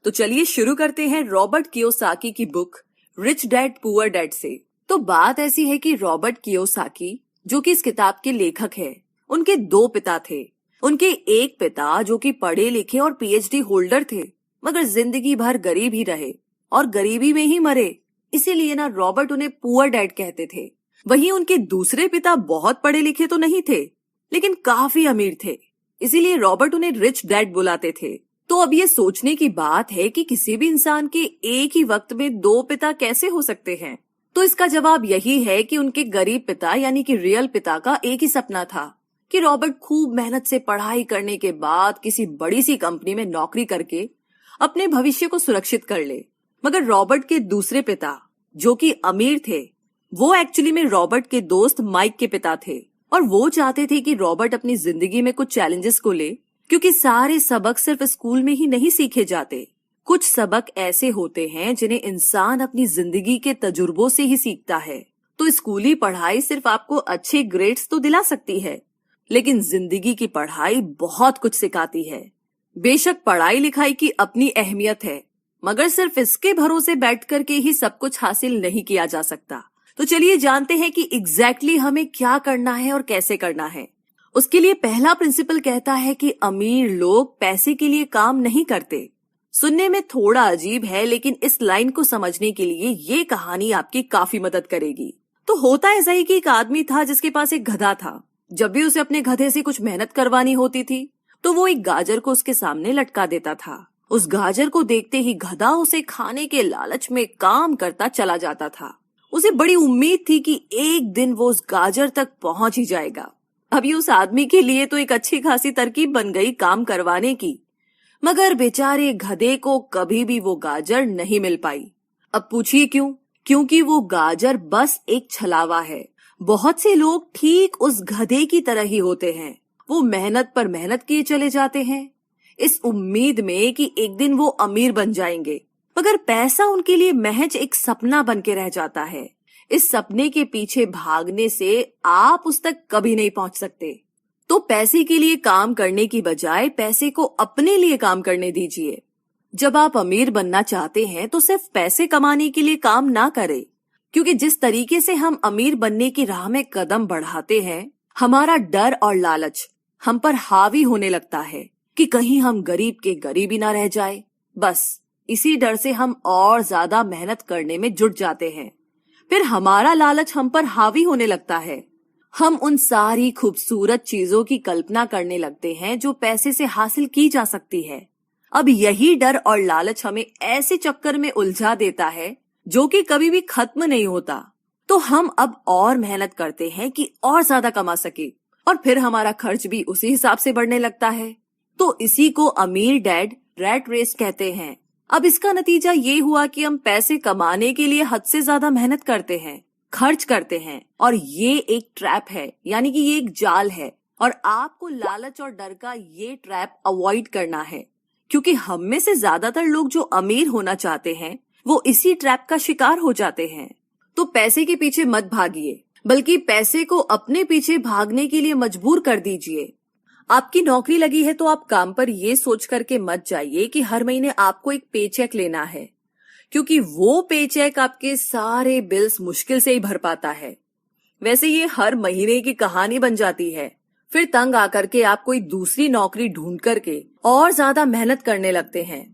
तो चलिए शुरू करते हैं रॉबर्ट कियोसाकी की book rich dad poor dad से। तो बात ऐसी है कि रॉबर्ट कियोसाकी जो कि इस किताब के लेखक है, उनके दो पिता थे। उनके एक पिता जो कि पढ़े लिखे और पीएचडी होल्डर थे, मगर जिंदगी भर गरीब ही रहे और गरीबी में ही मरे। इसीलिए ना रॉबर्ट उन्हें पुअर डैड कहते थे। वहीं उनके दूसरे पिता बहुत पढ़े लिखे तो नहीं थे, लेकिन काफी अमीर थे, इसीलिए रॉबर्ट उन्हें रिच डैड बुलाते थे। तो अब ये सोचने की बात है कि किसी भी इंसान के एक ही वक्त में दो पिता कैसे हो सकते हैं। तो इसका जवाब यही है कि उनके गरीब पिता यानी कि रियल पिता का एक ही सपना था कि रॉबर्ट खूब मेहनत से पढ़ाई करने के बाद किसी बड़ी सी कंपनी में नौकरी करके अपने भविष्य को सुरक्षित कर ले। मगर रॉबर्ट के दूसरे पिता जो कि अमीर थे, वो एक्चुअली में रॉबर्ट के दोस्त माइक के पिता थे और वो चाहते थे कि रॉबर्ट अपनी जिंदगी में कुछ चैलेंजेस को ले, क्योंकि सारे सबक सिर्फ स्कूल में ही नहीं सीखे जाते। कुछ सबक ऐसे होते हैं जिन्हें इंसान अपनी जिंदगी के तजुर्बों से ही सीखता है। तो स्कूली पढ़ाई सिर्फ आपको अच्छे ग्रेड्स तो दिला सकती है, लेकिन जिंदगी की पढ़ाई बहुत कुछ सिखाती है। बेशक पढ़ाई लिखाई की अपनी अहमियत है, मगर सिर्फ इसके भरोसे बैठ करके ही सब कुछ हासिल नहीं किया जा सकता। तो चलिए जानते हैं कि एग्जैक्टली हमें क्या करना है और कैसे करना है। उसके लिए पहला प्रिंसिपल कहता है कि अमीर लोग पैसे के लिए काम नहीं करते। सुनने में थोड़ा अजीब है, लेकिन इस लाइन को समझने के लिए ये कहानी आपकी काफी मदद करेगी। तो होता ऐसा ही कि एक आदमी था जिसके पास एक गधा था। जब भी उसे अपने गधे से कुछ मेहनत करवानी होती थी तो वो एक गाजर को उसके सामने लटका देता था। उस गाजर को देखते ही गधा उसे खाने के लालच में काम करता चला जाता था। उसे बड़ी उम्मीद थी कि एक दिन वो उस गाजर तक पहुंच ही जाएगा। अभी उस आदमी के लिए तो एक अच्छी खासी तरकीब बन गई काम करवाने की, मगर बेचारे गधे को कभी भी वो गाजर नहीं मिल पाई। अब पूछिए क्यों? क्योंकि वो गाजर बस एक छलावा है। बहुत से लोग ठीक उस गधे की तरह ही होते हैं। वो मेहनत पर मेहनत किए चले जाते हैं इस उम्मीद में कि एक दिन वो अमीर बन जाएंगे, मगर पैसा उनके लिए महज एक सपना बन के रह जाता है। इस सपने के पीछे भागने से आप उस तक कभी नहीं पहुंच सकते। तो पैसे के लिए काम करने की बजाय पैसे को अपने लिए काम करने दीजिए। जब आप अमीर बनना चाहते हैं तो सिर्फ पैसे कमाने के लिए काम ना करें, क्योंकि जिस तरीके से हम अमीर बनने की राह में कदम बढ़ाते हैं, हमारा डर और लालच हम पर हावी होने लगता है कि कहीं हम गरीब के गरीब ही ना रह जाए। बस इसी डर से हम और ज्यादा मेहनत करने में जुट जाते हैं। फिर हमारा लालच हम पर हावी होने लगता है। हम उन सारी खूबसूरत चीजों की कल्पना करने लगते हैं जो पैसे से हासिल की जा सकती है। अब यही डर और लालच हमें ऐसे चक्कर में उलझा देता है जो कि कभी भी खत्म नहीं होता। तो हम अब और मेहनत करते हैं कि और ज्यादा कमा सके, और फिर हमारा खर्च भी उसी हिसाब से बढ़ने लगता है। तो इसी को अमीर डैड रैट रेस कहते हैं। अब इसका नतीजा ये हुआ कि हम पैसे कमाने के लिए हद से ज्यादा मेहनत करते हैं, खर्च करते हैं, और ये एक ट्रैप है, यानी कि ये एक जाल है। और आपको लालच और डर का ये ट्रैप अवॉइड करना है, क्योंकि हम में से ज्यादातर लोग जो अमीर होना चाहते हैं वो इसी ट्रैप का शिकार हो जाते हैं। तो पैसे के पीछे मत भागिए, बल्कि पैसे को अपने पीछे भागने के लिए मजबूर कर दीजिए। आपकी नौकरी लगी है तो आप काम पर ये सोच करके मत जाइए कि हर महीने आपको एक पेचेक लेना है, क्योंकि वो पेचेक आपके सारे बिल्स मुश्किल से ही भर पाता है। वैसे ये हर महीने की कहानी बन जाती है। फिर तंग आकर के आप कोई दूसरी नौकरी ढूंढ करके और ज्यादा मेहनत करने लगते हैं,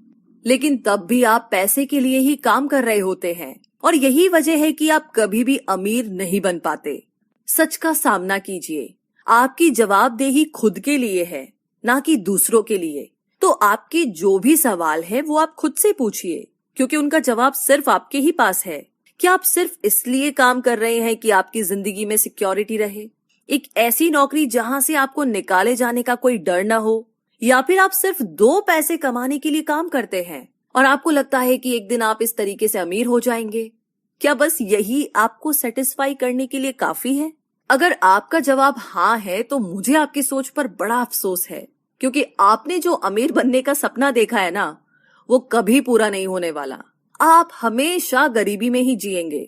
लेकिन तब भी आप पैसे के लिए ही काम कर रहे होते हैं, और यही वजह है कि आप कभी भी अमीर नहीं बन पाते। सच का सामना कीजिए। आपकी जवाबदेही खुद के लिए है, ना कि दूसरों के लिए। तो आपके जो भी सवाल है वो आप खुद से पूछिए, क्योंकि उनका जवाब सिर्फ आपके ही पास है। क्या आप सिर्फ इसलिए काम कर रहे हैं कि आपकी जिंदगी में सिक्योरिटी रहे, एक ऐसी नौकरी जहां से आपको निकाले जाने का कोई डर ना हो, या फिर आप सिर्फ 2 पैसे कमाने के लिए काम करते हैं और आपको लगता है कि एक दिन आप इस तरीके से अमीर हो जाएंगे? क्या बस यही आपको सेटिस्फाई करने के लिए काफी है? अगर आपका जवाब हाँ है तो मुझे आपकी सोच पर बड़ा अफसोस है, क्योंकि आपने जो अमीर बनने का सपना देखा है ना, वो कभी पूरा नहीं होने वाला। आप हमेशा गरीबी में ही जिएंगे।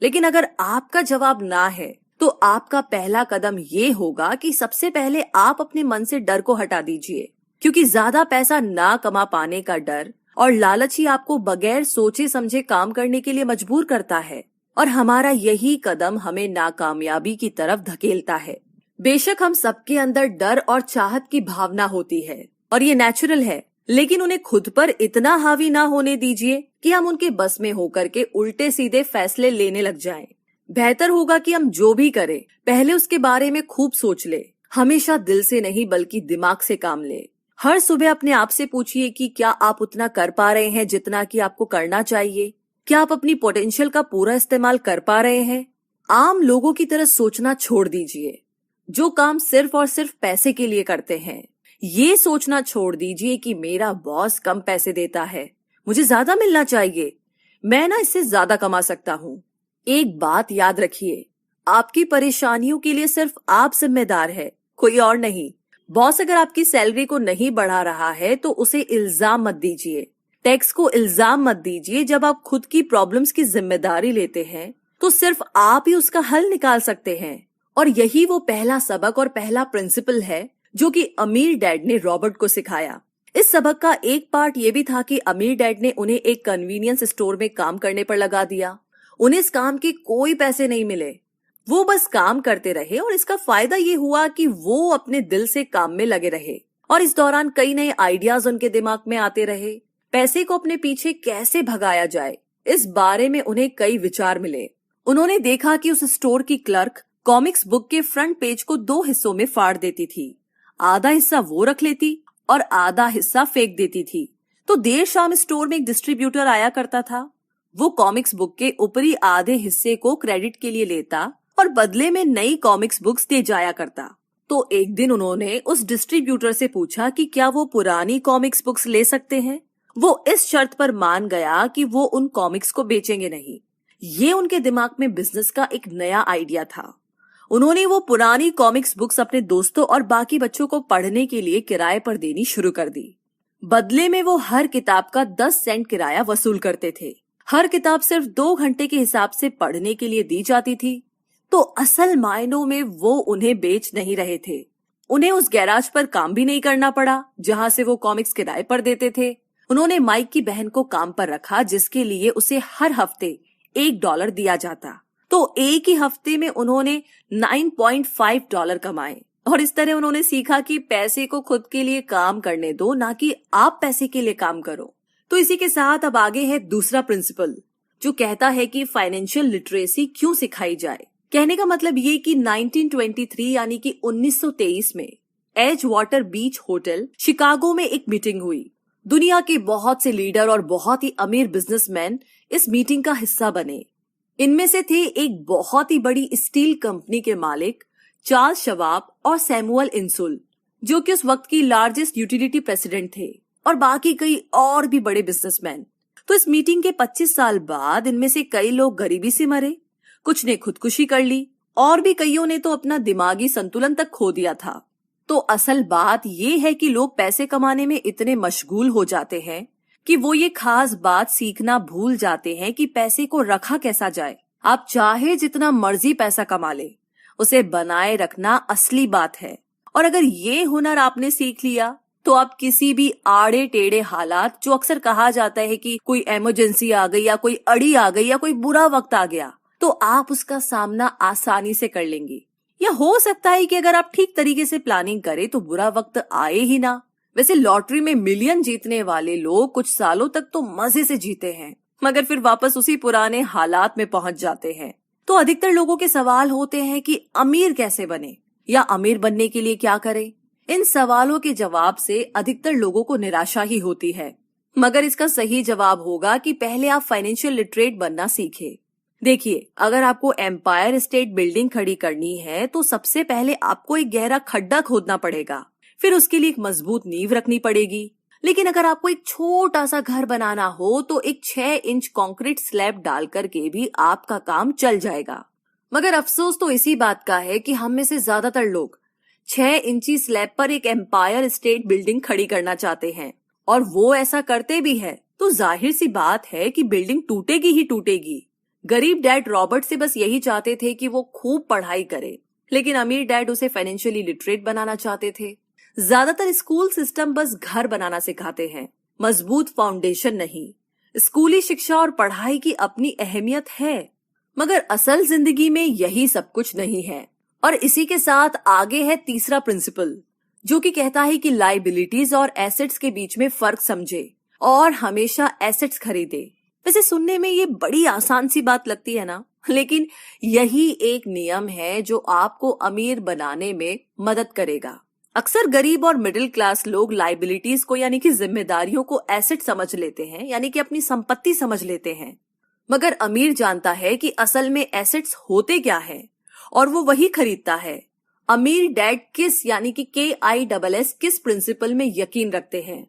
लेकिन अगर आपका जवाब ना है तो आपका पहला कदम ये होगा कि सबसे पहले आप अपने मन से डर को हटा दीजिए, क्योंकि ज्यादा पैसा ना कमा पाने का डर और लालच ही आपको बगैर सोचे समझे काम करने के लिए मजबूर करता है और हमारा यही कदम हमें नाकामयाबी की तरफ धकेलता है। बेशक हम सबके अंदर डर और चाहत की भावना होती है और ये नेचुरल है, लेकिन उन्हें खुद पर इतना हावी ना होने दीजिए कि हम उनके बस में होकर के उल्टे सीधे फैसले लेने लग जाएं। बेहतर होगा कि हम जो भी करें पहले उसके बारे में खूब सोच ले, हमेशा दिल से नहीं बल्कि दिमाग से काम ले। हर सुबह अपने आप से पूछिए कि क्या आप उतना कर पा रहे हैं जितना कि आपको करना चाहिए? क्या आप अपनी पोटेंशियल का पूरा इस्तेमाल कर पा रहे हैं? आम लोगों की तरह सोचना छोड़ दीजिए, जो काम सिर्फ और सिर्फ पैसे के लिए करते हैं। ये सोचना छोड़ दीजिए कि मेरा बॉस कम पैसे देता है, मुझे ज्यादा मिलना चाहिए, मैं ना इससे ज्यादा कमा सकता हूँ। एक बात याद रखिए, आपकी परेशानियों के लिए सिर्फ आप जिम्मेदार है, कोई और नहीं। बॉस अगर आपकी सैलरी को नहीं बढ़ा रहा है तो उसे इल्जाम मत दीजिए, टैक्स को इल्जाम मत दीजिए। जब आप खुद की प्रॉब्लम्स की जिम्मेदारी लेते हैं तो सिर्फ आप ही उसका हल निकाल सकते हैं। और यही वो पहला सबक और पहला प्रिंसिपल है जो कि अमीर डैड ने रॉबर्ट को सिखाया। इस सबक का एक पार्ट ये भी था कि अमीर डैड ने उन्हें एक कन्वीनियंस स्टोर में काम करने पर लगा दिया। उन्हें इस काम के कोई पैसे नहीं मिले, वो बस काम करते रहे और इसका फायदा ये हुआ कि वो अपने दिल से काम में लगे रहे और इस दौरान कई नए आइडियाज उनके दिमाग में आते रहे। पैसे को अपने पीछे कैसे भगाया जाए, इस बारे में उन्हें कई विचार मिले। उन्होंने देखा कि उस स्टोर की क्लर्क कॉमिक्स बुक के फ्रंट पेज को 2 हिस्सों में फाड़ देती थी। आधा हिस्सा वो रख लेती और आधा हिस्सा फेंक देती थी। तो देर शाम स्टोर में एक डिस्ट्रीब्यूटर आया करता था। वो कॉमिक्स बुक के ऊपरी आधे हिस्से को क्रेडिट के लिए लेता और बदले में नई कॉमिक्स बुक्स दे जाया करता। तो एक दिन उन्होंने उस डिस्ट्रीब्यूटर से पूछा कि क्या वो पुरानी कॉमिक्स बुक्स ले सकते हैं। वो इस शर्त पर मान गया कि वो उन कॉमिक्स को बेचेंगे नहीं। ये उनके दिमाग में बिजनेस का एक नया आइडिया था। उन्होंने वो पुरानी कॉमिक्स बुक्स अपने दोस्तों और बाकी बच्चों को पढ़ने के लिए किराए पर देनी शुरू कर दी। बदले में वो हर किताब का 10 सेंट किराया वसूल करते थे। हर किताब सिर्फ 2 घंटे के हिसाब से पढ़ने के लिए दी जाती थी। तो असल मायनों में वो उन्हें बेच नहीं रहे थे। उन्हें उस गैराज पर काम भी नहीं करना पड़ा जहां से वो कॉमिक्स किराए पर देते थे। उन्होंने माइक की बहन को काम पर रखा जिसके लिए उसे हर हफ्ते $1 दिया जाता। तो एक ही हफ्ते में उन्होंने $9.5 कमाए और इस तरह उन्होंने सीखा कि पैसे को खुद के लिए काम करने दो, ना कि आप पैसे के लिए काम करो। तो इसी के साथ अब आगे है दूसरा प्रिंसिपल जो कहता है कि फाइनेंशियल लिटरेसी क्यों सिखाई जाए। कहने का मतलब ये कि 1923 यानी कि 1923 में एज वाटर बीच होटल शिकागो में एक मीटिंग हुई। दुनिया के बहुत से लीडर और बहुत ही अमीर बिजनेसमैन इस मीटिंग का हिस्सा बने। इनमें से थे एक बहुत ही बड़ी स्टील कंपनी के मालिक चार्ल्स शवाब और सैमुअल इंसुल, जो कि उस वक्त की लार्जेस्ट यूटिलिटी प्रेसिडेंट थे, और बाकी कई और भी बड़े बिजनेसमैन। तो इस मीटिंग के 25 साल बाद इनमें से कई लोग गरीबी से मरे, कुछ ने खुदकुशी कर ली और भी कईयों ने तो अपना दिमागी संतुलन तक खो दिया था। तो असल बात ये है कि लोग पैसे कमाने में इतने मशगूल हो जाते हैं कि वो ये खास बात सीखना भूल जाते हैं कि पैसे को रखा कैसा जाए। आप चाहे जितना मर्जी पैसा कमा ले, उसे बनाए रखना असली बात है। और अगर ये हुनर आपने सीख लिया तो आप किसी भी आड़े टेढ़े हालात, जो अक्सर कहा जाता है कि कोई इमरजेंसी आ गई या कोई अड़ी आ गई या कोई बुरा वक्त आ गया, तो आप उसका सामना आसानी से कर लेंगे। या हो सकता है कि अगर आप ठीक तरीके से प्लानिंग करें तो बुरा वक्त आए ही ना। वैसे लॉटरी में मिलियन जीतने वाले लोग कुछ सालों तक तो मजे से जीते हैं, मगर फिर वापस उसी पुराने हालात में पहुंच जाते हैं। तो अधिकतर लोगों के सवाल होते हैं कि अमीर कैसे बने या अमीर बनने के लिए क्या करें। इन सवालों के जवाब से अधिकतर लोगों को निराशा ही होती है, मगर इसका सही जवाब होगा कि पहले आप फाइनेंशियल लिटरेट बनना सीखें। देखिए, अगर आपको एम्पायर स्टेट बिल्डिंग खड़ी करनी है तो सबसे पहले आपको एक गहरा खड्डा खोदना पड़ेगा, फिर उसके लिए एक मजबूत नींव रखनी पड़ेगी। लेकिन अगर आपको एक छोटा सा घर बनाना हो तो एक 6 इंच कंक्रीट स्लैब डाल करके भी आपका काम चल जाएगा। मगर अफसोस तो इसी बात का है कि हम में से ज्यादातर लोग 6 इंची स्लैब पर एक एम्पायर स्टेट बिल्डिंग खड़ी करना चाहते हैं, और वो ऐसा करते भी है तो जाहिर सी बात है कि बिल्डिंग टूटेगी ही टूटेगी। गरीब डैड रॉबर्ट से बस यही चाहते थे कि वो खूब पढ़ाई करे, लेकिन अमीर डैड उसे फाइनेंशियली लिटरेट बनाना चाहते थे। ज्यादातर स्कूल सिस्टम बस घर बनाना सिखाते हैं, मजबूत फाउंडेशन नहीं। स्कूली शिक्षा और पढ़ाई की अपनी अहमियत है, मगर असल जिंदगी में यही सब कुछ नहीं है। और इसी के साथ आगे है तीसरा प्रिंसिपल, जो कि कहता है कि लायबिलिटीज और एसेट्स के बीच में फर्क समझे और हमेशा एसेट्स खरीदे। वैसे सुनने में ये बड़ी आसान सी बात लगती है ना, लेकिन यही एक नियम है जो आपको अमीर बनाने में मदद करेगा। अक्सर गरीब और मिडिल क्लास लोग लायबिलिटीज को यानी कि जिम्मेदारियों को एसेट समझ लेते हैं, यानी कि अपनी संपत्ति समझ लेते हैं। मगर अमीर जानता है कि असल में एसेट्स होते क्या है और वो वही खरीदता है। अमीर डैड किस यानी कि KISS किस प्रिंसिपल में यकीन रखते हैं,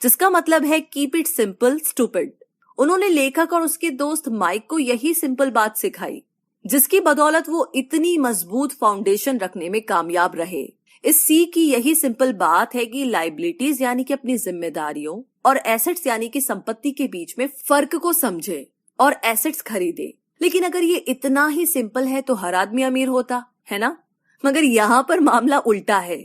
जिसका मतलब है कीप इट सिंपल स्टूपिड। उन्होंने लेखक और उसके दोस्त माइक को यही सिंपल बात सिखाई, जिसकी बदौलत वो इतनी मजबूत फाउंडेशन रखने में कामयाब रहे। इस सी की यही सिंपल बात है कि लायबिलिटीज यानी कि अपनी जिम्मेदारियों और एसेट्स यानी कि संपत्ति के बीच में फर्क को समझे और एसेट्स खरीदे। लेकिन अगर ये इतना ही सिंपल है तो हर आदमी अमीर होता है ना। मगर यहाँ पर मामला उल्टा है।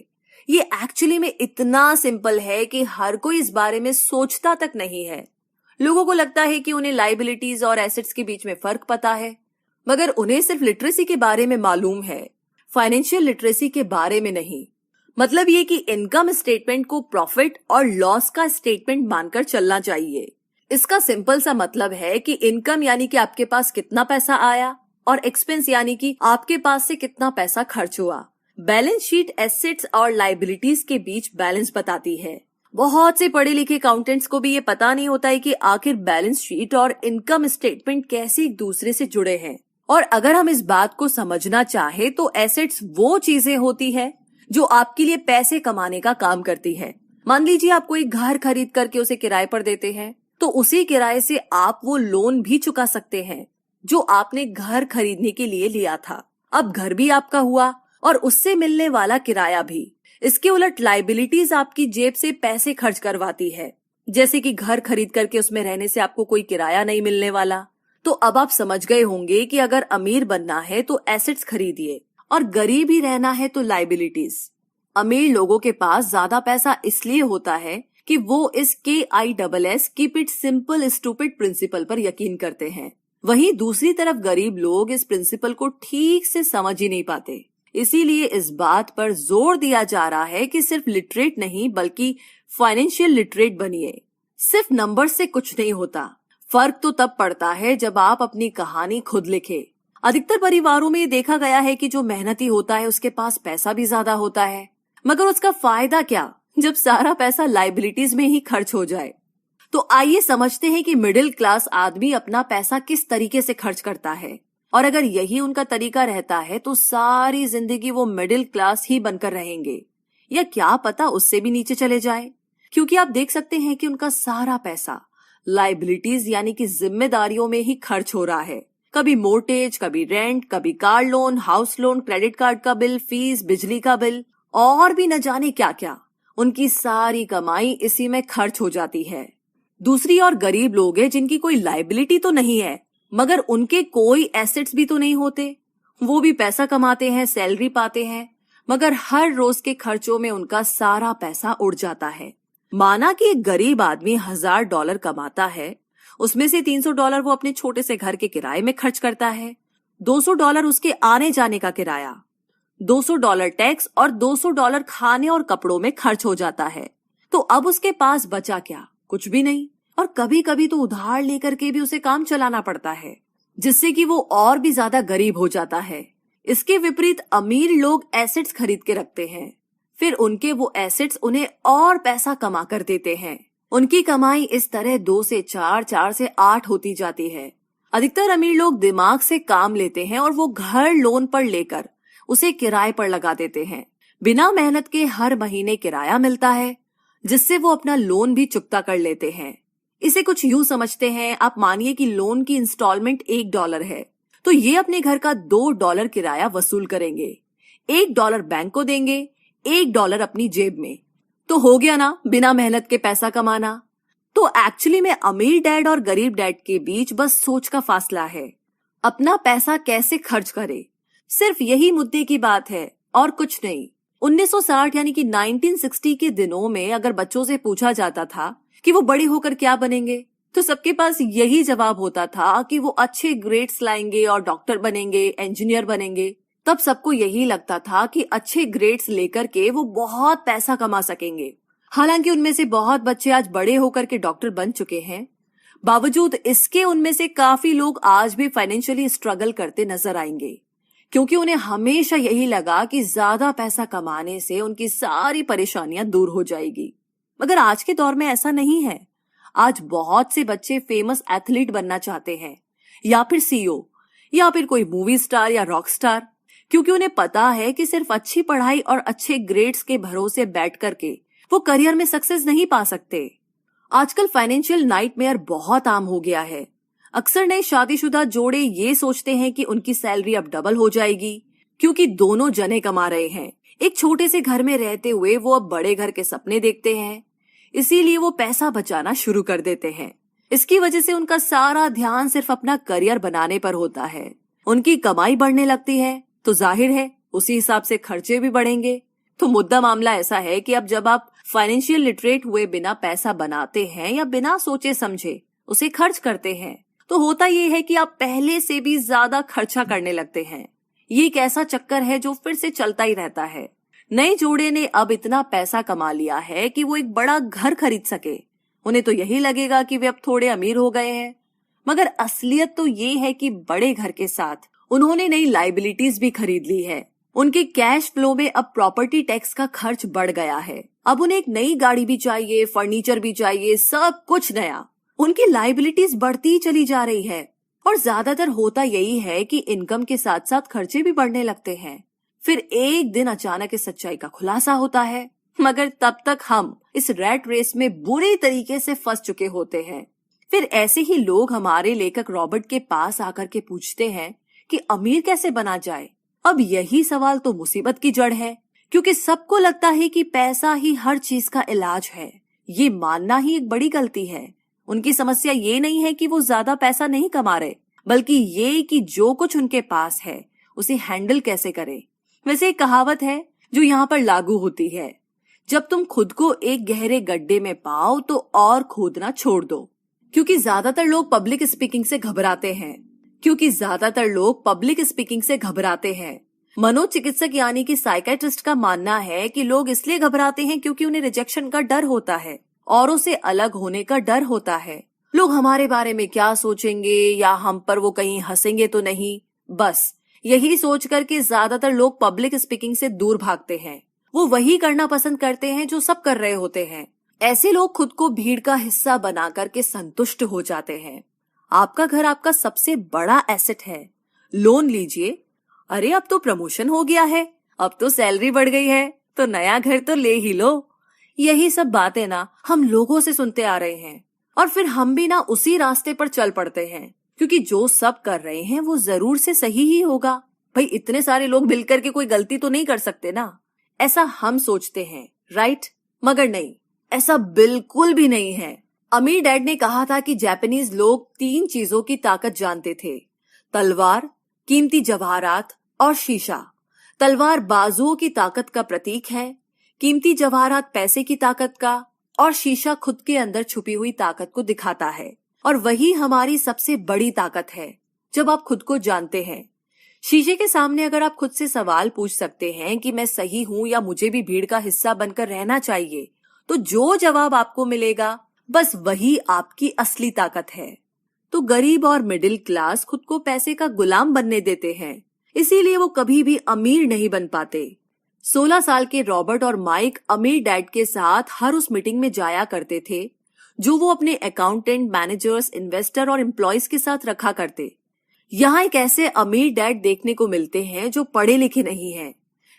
ये एक्चुअली में इतना सिंपल है कि हर कोई इस बारे में सोचता तक नहीं है। लोगों को लगता है कि उन्हें लायबिलिटीज और एसेट्स के बीच में फर्क पता है, मगर उन्हें सिर्फ लिटरेसी के बारे में मालूम है, फाइनेंशियल लिटरेसी के बारे में नहीं। मतलब ये कि इनकम स्टेटमेंट को प्रॉफिट और लॉस का स्टेटमेंट मानकर चलना चाहिए। इसका सिंपल सा मतलब है कि इनकम यानी कि आपके पास कितना पैसा आया और एक्सपेंस यानी कि आपके पास से कितना पैसा खर्च हुआ। बैलेंस शीट एसेट्स और लायबिलिटीज के बीच बैलेंस बताती है। बहुत से पढ़े लिखे अकाउंटेंट्स को भी ये पता नहीं होता है कि आखिर बैलेंस शीट और इनकम स्टेटमेंट कैसे एक दूसरे से जुड़े हैं। और अगर हम इस बात को समझना चाहे तो एसेट्स वो चीजें होती है जो आपके लिए पैसे कमाने का काम करती है। मान लीजिए आप कोई घर खरीद करके उसे किराए पर देते हैं, तो उसी किराए से आप वो लोन भी चुका सकते हैं जो आपने घर खरीदने के लिए लिया था। अब घर भी आपका हुआ और उससे मिलने वाला किराया भी। इसके उलट लायबिलिटीज आपकी जेब से पैसे खर्च करवाती है, जैसे कि घर खरीद करके उसमें रहने से आपको कोई किराया नहीं मिलने वाला। तो अब आप समझ गए होंगे कि अगर अमीर बनना है तो एसेट्स खरीदिए और गरीब ही रहना है तो लायबिलिटीज। अमीर लोगों के पास ज्यादा पैसा इसलिए होता है कि वो इस KISS keep it simple stupid principle पर यकीन करते हैं। वहीं दूसरी तरफ गरीब लोग इस प्रिंसिपल को ठीक से समझ ही नहीं पाते। इसीलिए इस बात पर जोर दिया जा रहा है कि सिर्फ लिटरेट नहीं बल्कि फाइनेंशियल लिटरेट बनिए। सिर्फ नंबर से कुछ नहीं होता। फर्क तो तब पड़ता है जब आप अपनी कहानी खुद लिखे। अधिकतर परिवारों में देखा गया है कि जो मेहनती होता है उसके पास पैसा भी ज्यादा होता है, मगर उसका फायदा क्या जब सारा पैसा लायबिलिटीज में ही खर्च हो जाए। तो आइए समझते हैं कि मिडिल क्लास आदमी अपना पैसा किस तरीके से खर्च करता है, और अगर यही उनका तरीका रहता है तो सारी जिंदगी वो मिडिल क्लास ही बनकर रहेंगे, या क्या पता उससे भी नीचे चले जाए। क्योंकि आप देख सकते हैं कि उनका सारा पैसा लायबिलिटीज यानी कि जिम्मेदारियों में ही खर्च हो रहा है। कभी मोर्टेज, कभी रेंट, कभी car loan, house loan, credit card का बिल, फीस, बिजली का बिल और भी न जाने क्या क्या। उनकी सारी कमाई इसी में खर्च हो जाती है। दूसरी और गरीब लोग हैं जिनकी कोई लायबिलिटी तो नहीं है, मगर उनके कोई एसेट्स भी तो नहीं होते। वो भी पैसा कमाते हैं, सैलरी पाते हैं, मगर हर रोज के खर्चों में उनका सारा पैसा उड़ जाता है। माना कि एक गरीब आदमी $1000 कमाता है, उसमें से $300 वो अपने छोटे से घर के किराए में खर्च करता है, $200 उसके आने जाने का किराया, $200 टैक्स और $200 खाने और कपड़ों में खर्च हो जाता है। तो अब उसके पास बचा क्या? कुछ भी नहीं। और कभी कभी तो उधार लेकर के भी उसे काम चलाना पड़ता है, जिससे कि वो और भी ज्यादा गरीब हो जाता है। इसके विपरीत अमीर लोग एसेट्स खरीद के रखते हैं, फिर उनके वो एसेट्स उन्हें और पैसा कमा कर देते हैं। उनकी कमाई इस तरह 2 से 4, 4 से 8 होती जाती है। अधिकतर अमीर लोग दिमाग से काम लेते हैं और वो घर लोन पर लेकर उसे किराए पर लगा देते हैं। बिना मेहनत के हर महीने किराया मिलता है, जिससे वो अपना लोन भी चुकता कर लेते हैं। इसे कुछ यूं समझते हैं, आप मानिए कि लोन की इंस्टॉलमेंट $1 है, तो ये अपने घर का $2 किराया वसूल करेंगे, $1 बैंक को देंगे, $1 अपनी जेब में। तो हो गया ना बिना मेहनत के पैसा कमाना। तो एक्चुअली में अमीर डैड और गरीब डैड के बीच बस सोच का फासला है। अपना पैसा कैसे खर्च करे, सिर्फ यही मुद्दे की बात है और कुछ नहीं। 1960 यानी कि 1960 के दिनों में अगर बच्चों से पूछा जाता था कि वो बड़े होकर क्या बनेंगे, तो सबके पास यही जवाब होता था कि वो अच्छे ग्रेड्स लाएंगे और डॉक्टर बनेंगे, इंजीनियर बनेंगे। तब सबको यही लगता था कि अच्छे ग्रेड्स लेकर के वो बहुत पैसा कमा सकेंगे। हालांकि उनमें से बहुत बच्चे आज बड़े होकर के डॉक्टर बन चुके हैं। बावजूद इसके उनमें से काफी लोग आज भी फाइनेंशियली स्ट्रगल करते नजर आएंगे, क्योंकि उन्हें हमेशा यही लगा कि ज्यादा पैसा कमाने से उनकी सारी परेशानियां दूर हो जाएगी। मगर आज के दौर में ऐसा नहीं है। आज बहुत से बच्चे फेमस एथलीट बनना चाहते हैं, या फिर सीईओ, या फिर कोई मूवी स्टार या रॉक स्टार, क्योंकि उन्हें पता है कि सिर्फ अच्छी पढ़ाई और अच्छे ग्रेड्स के भरोसे बैठ करके वो करियर में सक्सेस नहीं पा सकते। आजकल फाइनेंशियल नाइटमेयर बहुत आम हो गया है। अक्सर नए शादीशुदा जोड़े ये सोचते हैं कि उनकी सैलरी अब डबल हो जाएगी, क्योंकि दोनों जने कमा रहे हैं। एक छोटे से घर में रहते हुए वो अब बड़े घर के सपने देखते हैं, इसीलिए वो पैसा बचाना शुरू कर देते हैं। इसकी वजह से उनका सारा ध्यान सिर्फ अपना करियर बनाने पर होता है। उनकी कमाई बढ़ने लगती है तो जाहिर है उसी हिसाब से खर्चे भी बढ़ेंगे। तो मुद्दा मामला ऐसा है कि अब जब आप फाइनेंशियल लिटरेट हुए बिना पैसा बनाते हैं या बिना सोचे समझे उसे खर्च करते हैं, तो होता ये है कि आप पहले से भी ज्यादा खर्चा करने लगते हैं। ये एक ऐसा चक्कर है जो फिर से चलता ही रहता है। नए जोड़े ने अब इतना पैसा कमा लिया है कि वो एक बड़ा घर खरीद सके। उन्हें तो यही लगेगा कि वे अब थोड़े अमीर हो गए हैं, मगर असलियत तो ये है कि बड़े घर के साथ उन्होंने नई लायबिलिटीज भी खरीद ली है। उनके कैश फ्लो में अब प्रॉपर्टी टैक्स का खर्च बढ़ गया है। अब उन्हें एक नई गाड़ी भी चाहिए, फर्नीचर भी चाहिए, सब कुछ नया। उनकी लायबिलिटीज बढ़ती ही चली जा रही है। और ज्यादातर होता यही है कि इनकम के साथ साथ खर्चे भी बढ़ने लगते हैं। फिर एक दिन अचानक इस सच्चाई का खुलासा होता है, मगर तब तक हम इस रैट रेस में बुरे तरीके से फंस चुके होते हैं। फिर ऐसे ही लोग हमारे लेखक रॉबर्ट के पास आकर के पूछते हैं कि अमीर कैसे बना जाए। अब यही सवाल तो मुसीबत की जड़ है, क्योंकि सबको लगता है कि पैसा ही हर चीज का इलाज है। ये मानना ही एक बड़ी गलती है। उनकी समस्या ये नहीं है कि वो ज्यादा पैसा नहीं कमा रहे, बल्कि ये कि जो कुछ उनके पास है उसे हैंडल कैसे करें। वैसे एक कहावत है जो यहाँ पर लागू होती है, जब तुम खुद को एक गहरे गड्ढे में पाओ तो और खोदना छोड़ दो। क्योंकि ज्यादातर लोग पब्लिक स्पीकिंग से घबराते हैं। मनोचिकित्सक यानी कि साइकेट्रिस्ट का मानना है कि लोग इसलिए घबराते हैं क्योंकि उन्हें रिजेक्शन का डर होता है, औरों से अलग होने का डर होता है। लोग हमारे बारे में क्या सोचेंगे, या हम पर वो कहीं हंसेंगे तो नहीं, बस यही सोच करके ज्यादातर लोग पब्लिक स्पीकिंग से दूर भागते हैं। वो वही करना पसंद करते हैं जो सब कर रहे होते हैं। ऐसे लोग खुद को भीड़ का हिस्सा बना करके संतुष्ट हो जाते हैं। आपका घर आपका सबसे बड़ा एसेट है। लोन लीजिए, अरे अब तो प्रमोशन हो गया है, अब तो सैलरी बढ़ गई है, तो नया घर तो ले ही लो। यही सब बातें ना हम लोगों से सुनते आ रहे हैं, और फिर हम भी ना उसी रास्ते पर चल पड़ते हैं, क्योंकि जो सब कर रहे हैं वो जरूर से सही ही होगा। भाई इतने सारे लोग मिलकर के कोई गलती तो नहीं कर सकते ना, ऐसा हम सोचते हैं, राइट? मगर नहीं, ऐसा बिल्कुल भी नहीं है। अमीर डैड ने कहा था कि जापानीज लोग 3 चीजों की ताकत जानते थे, तलवार, कीमती जवाहरात और शीशा। तलवार बाजुओं की ताकत का प्रतीक है, कीमती जवाहरात पैसे की ताकत का, और शीशा खुद के अंदर छुपी हुई ताकत को दिखाता है। और वही हमारी सबसे बड़ी ताकत है, जब आप खुद को जानते हैं। शीशे के सामने अगर आप खुद से सवाल पूछ सकते हैं कि मैं सही हूं या मुझे भी भीड़ का हिस्सा बनकर रहना चाहिए, तो जो जवाब आपको मिलेगा बस वही आपकी असली ताकत है। तो गरीब और मिडिल क्लास खुद को पैसे का गुलाम बनने देते हैं, इसीलिए वो कभी भी अमीर नहीं बन पाते। 16 साल के रॉबर्ट और माइक अमीर डैड के साथ हर उस मीटिंग में जाया करते थे जो वो अपने अकाउंटेंट, मैनेजर्स, इन्वेस्टर और एम्प्लॉयज के साथ रखा करते। यहाँ एक ऐसे अमीर डैड देखने को मिलते हैं जो पढ़े लिखे नहीं हैं,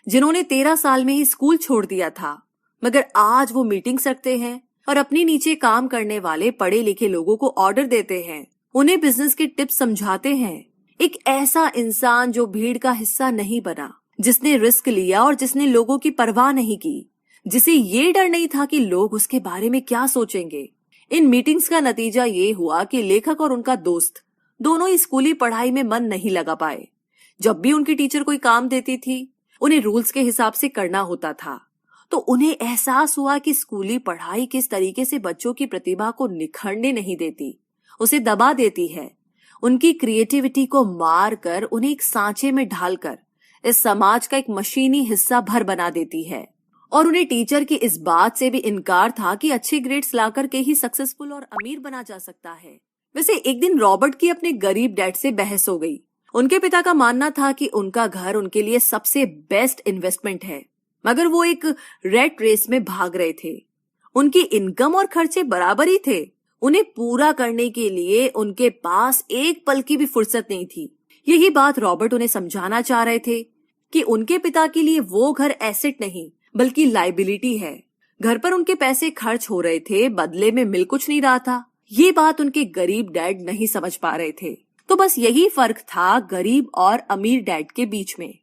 जिन्होंने 13 साल में ही स्कूल छोड़ दिया था, मगर आज वो मीटिंग्स रखते हैं और अपने नीचे काम करने वाले पढ़े लिखे लोगों को ऑर्डर देते हैं, उन्हें बिजनेस की टिप्स समझाते हैं। एक ऐसा इंसान जो भीड़ का हिस्सा नहीं बना, जिसने रिस्क लिया और जिसने लोगों की परवाह नहीं की, जिसे ये डर नहीं था कि लोग उसके बारे में क्या सोचेंगे। इन मीटिंग्स का नतीजा ये हुआ कि लेखक और उनका दोस्त दोनों ही स्कूली पढ़ाई में मन नहीं लगा पाए। जब भी उनकी टीचर कोई काम देती थी, उन्हें रूल्स के हिसाब से करना होता था। तो उन्हें एहसास हुआ कि स्कूली पढ़ाई किस तरीके से बच्चों की प्रतिभा को निखरने नहीं देती, उसे दबा देती है। उनकी क्रिएटिविटी को मार कर उन्हें एक सांचे में ढालकर इस समाज का एक मशीनी हिस्सा भर बना देती है। और उन्हें टीचर की इस बात से भी इनकार था कि अच्छे ग्रेड्स लाकर के ही सक्सेसफुल और अमीर बना जा सकता है। वैसे एक दिन रॉबर्ट की अपने गरीब डैड से बहस हो गई। उनके पिता का मानना था कि उनका घर उनके लिए सबसे बेस्ट इन्वेस्टमेंट है, मगर वो एक रेट रेस में भाग रहे थे। उनकी इनकम और खर्चे बराबर ही थे। उन्हें पूरा करने के लिए उनके पास एक पल की भी फुर्सत नहीं थी। यही बात रॉबर्ट उन्हें समझाना चाह रहे थे कि उनके पिता के लिए वो घर एसेट नहीं बल्कि लाइबिलिटी है। घर पर उनके पैसे खर्च हो रहे थे, बदले में मिल कुछ नहीं रहा था। ये बात उनके गरीब डैड नहीं समझ पा रहे थे। तो बस यही फर्क था गरीब और अमीर डैड के बीच में।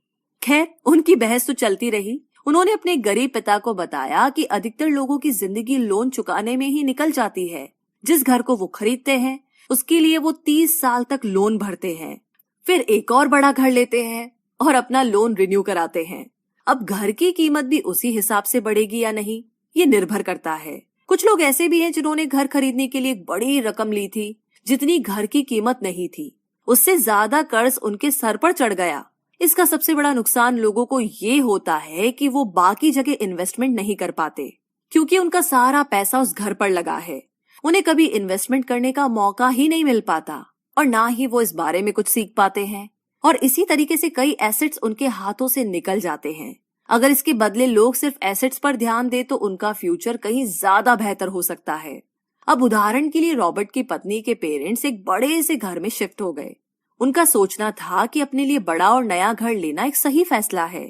खैर, उनकी बहस तो चलती रही। उन्होंने अपने गरीब पिता को बताया कि अधिकतर लोगों की जिंदगी लोन चुकाने में ही निकल जाती है। जिस घर को वो खरीदते हैं उसके लिए वो 30 साल तक लोन भरते हैं, फिर एक और बड़ा घर लेते हैं और अपना लोन रिन्यू कराते हैं। अब घर की कीमत भी उसी हिसाब से बढ़ेगी या नहीं, ये निर्भर करता है। कुछ लोग ऐसे भी हैं जिन्होंने घर खरीदने के लिए एक बड़ी रकम ली थी, जितनी घर की कीमत नहीं थी। उससे ज्यादा कर्ज उनके सर पर चढ़ गया। इसका सबसे बड़ा नुकसान लोगों को ये होता है कि वो बाकी जगह इन्वेस्टमेंट नहीं कर पाते, क्योंकि उनका सारा पैसा उस घर पर लगा है। उन्हें कभी इन्वेस्टमेंट करने का मौका ही नहीं मिल पाता और ना ही वो इस बारे में कुछ सीख पाते हैं। और इसी तरीके से कई एसेट्स उनके हाथों से निकल जाते हैं। अगर इसके बदले लोग सिर्फ एसेट्स पर ध्यान दे तो उनका फ्यूचर कहीं ज्यादा बेहतर हो सकता है। अब उदाहरण के लिए रॉबर्ट की पत्नी के पेरेंट्स एक बड़े से घर में शिफ्ट हो गए। उनका सोचना था कि अपने लिए बड़ा और नया घर लेना एक सही फैसला है,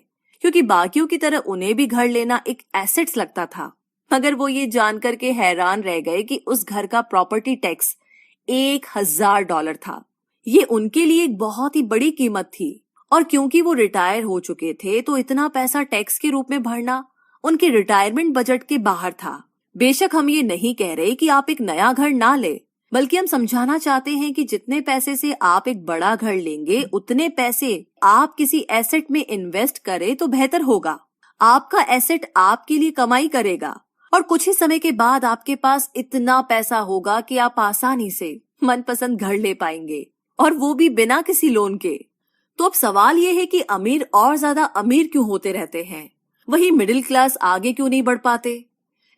क्योंकि बाकियों की तरह उन्हें भी घर लेना एक एसेट्स लगता था। मगर वो ये जानकर के हैरान रह गए कि उस घर का प्रॉपर्टी टैक्स $1000 था। ये उनके लिए एक बहुत ही बड़ी कीमत थी, और क्योंकि वो रिटायर हो चुके थे तो इतना पैसा टैक्स के रूप में भरना उनके रिटायरमेंट बजट के बाहर था। बेशक हम ये नहीं कह रहे कि आप एक नया घर ना ले, बल्कि हम समझाना चाहते हैं कि जितने पैसे से आप एक बड़ा घर लेंगे उतने पैसे आप किसी एसेट में इन्वेस्ट करें तो बेहतर होगा। आपका एसेट आपके लिए कमाई करेगा और कुछ ही समय के बाद आपके पास इतना पैसा होगा कि आप आसानी से मनपसंद घर ले पाएंगे, और वो भी बिना किसी लोन के। तो अब सवाल ये है कि अमीर और ज्यादा अमीर क्यों होते रहते हैं, वही मिडिल क्लास आगे क्यों नहीं बढ़ पाते?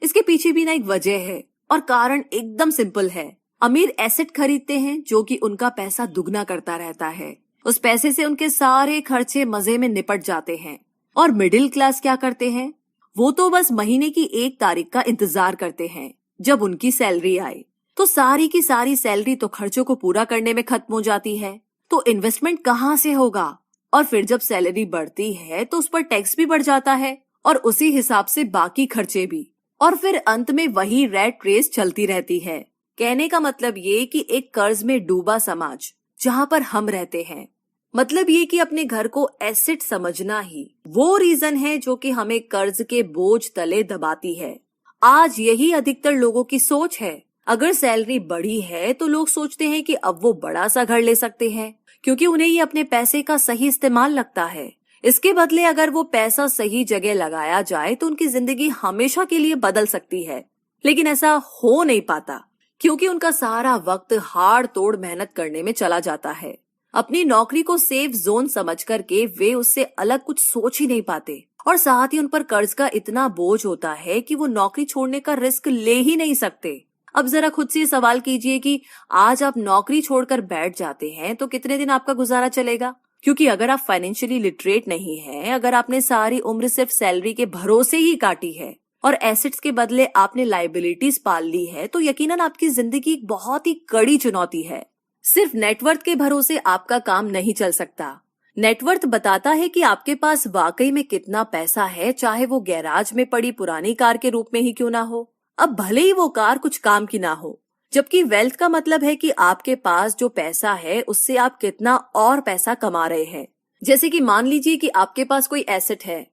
इसके पीछे भी ना एक वजह है, और कारण एकदम सिंपल है। अमीर एसेट खरीदते हैं जो कि उनका पैसा दुगना करता रहता है। उस पैसे से उनके सारे खर्चे मजे में निपट जाते हैं। और मिडिल क्लास क्या करते हैं? वो तो बस महीने की 1 तारीख का इंतजार करते हैं, जब उनकी सैलरी आए। तो सारी की सारी सैलरी तो खर्चों को पूरा करने में खत्म हो जाती है, तो इन्वेस्टमेंट कहाँ से होगा? और फिर जब सैलरी बढ़ती है तो उस पर टैक्स भी बढ़ जाता है, और उसी हिसाब से बाकी खर्चे भी, और फिर अंत में वही रैट रेस चलती रहती है। कहने का मतलब ये कि एक कर्ज में डूबा समाज जहाँ पर हम रहते हैं, मतलब ये कि अपने घर को एसेट समझना ही वो रीजन है जो कि हमें कर्ज के बोझ तले दबाती है। आज यही अधिकतर लोगों की सोच है। अगर सैलरी बढ़ी है तो लोग सोचते हैं कि अब वो बड़ा सा घर ले सकते हैं, क्योंकि उन्हें ये अपने पैसे का सही इस्तेमाल लगता है। इसके बदले अगर वो पैसा सही जगह लगाया जाए तो उनकी जिंदगी हमेशा के लिए बदल सकती है। लेकिन ऐसा हो नहीं पाता, क्योंकि उनका सारा वक्त हाड़ तोड़ मेहनत करने में चला जाता है। अपनी नौकरी को सेफ जोन समझ करके वे उससे अलग कुछ सोच ही नहीं पाते, और साथ ही उन पर कर्ज का इतना बोझ होता है कि वो नौकरी छोड़ने का रिस्क ले ही नहीं सकते। अब जरा खुद से सवाल कीजिए कि आज आप नौकरी छोड़कर बैठ जाते हैं तो कितने दिन आपका गुजारा चलेगा? क्योंकि अगर आप फाइनेंशियली लिटरेट नहीं हैं, अगर आपने सारी उम्र सिर्फ सैलरी के भरोसे ही काटी है और एसेट्स के बदले आपने लायबिलिटीज पाल ली है, तो यकीनन आपकी जिंदगी एक बहुत ही कड़ी चुनौती है। सिर्फ नेटवर्थ के भरोसे आपका काम नहीं चल सकता। नेटवर्थ बताता है कि आपके पास वाकई में कितना पैसा है, चाहे वो गैराज में पड़ी पुरानी कार के रूप में ही क्यों ना हो। अब भले ही वो कार कुछ काम की ना हो, जबकि वेल्थ का मतलब है कि आपके पास जो पैसा है उससे आप कितना और पैसा कमा रहे हैं। जैसे कि मान लीजिए कि आपके पास कोई एसेट है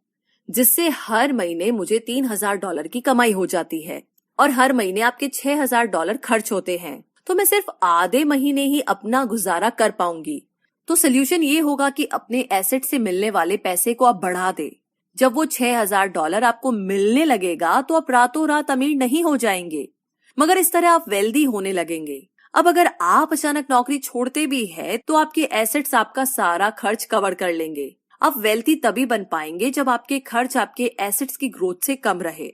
जिससे हर महीने मुझे $3000 की कमाई हो जाती है, और हर महीने आपके $6000 खर्च होते हैं, तो मैं सिर्फ आधे महीने ही अपना गुजारा कर पाऊंगी। तो सोल्यूशन ये होगा कि अपने एसेट से मिलने वाले पैसे को आप बढ़ा दे, जब वो $6,000 आपको मिलने लगेगा तो आप रातों रात अमीर नहीं हो जाएंगे, मगर इस तरह आप वेल्दी होने लगेंगे। अब अगर आप अचानक नौकरी छोड़ते भी है तो आपके एसेट्स आपका सारा खर्च कवर कर लेंगे। आप वेल्थी तभी बन पाएंगे जब आपके खर्च आपके एसेट्स की ग्रोथ से कम रहे।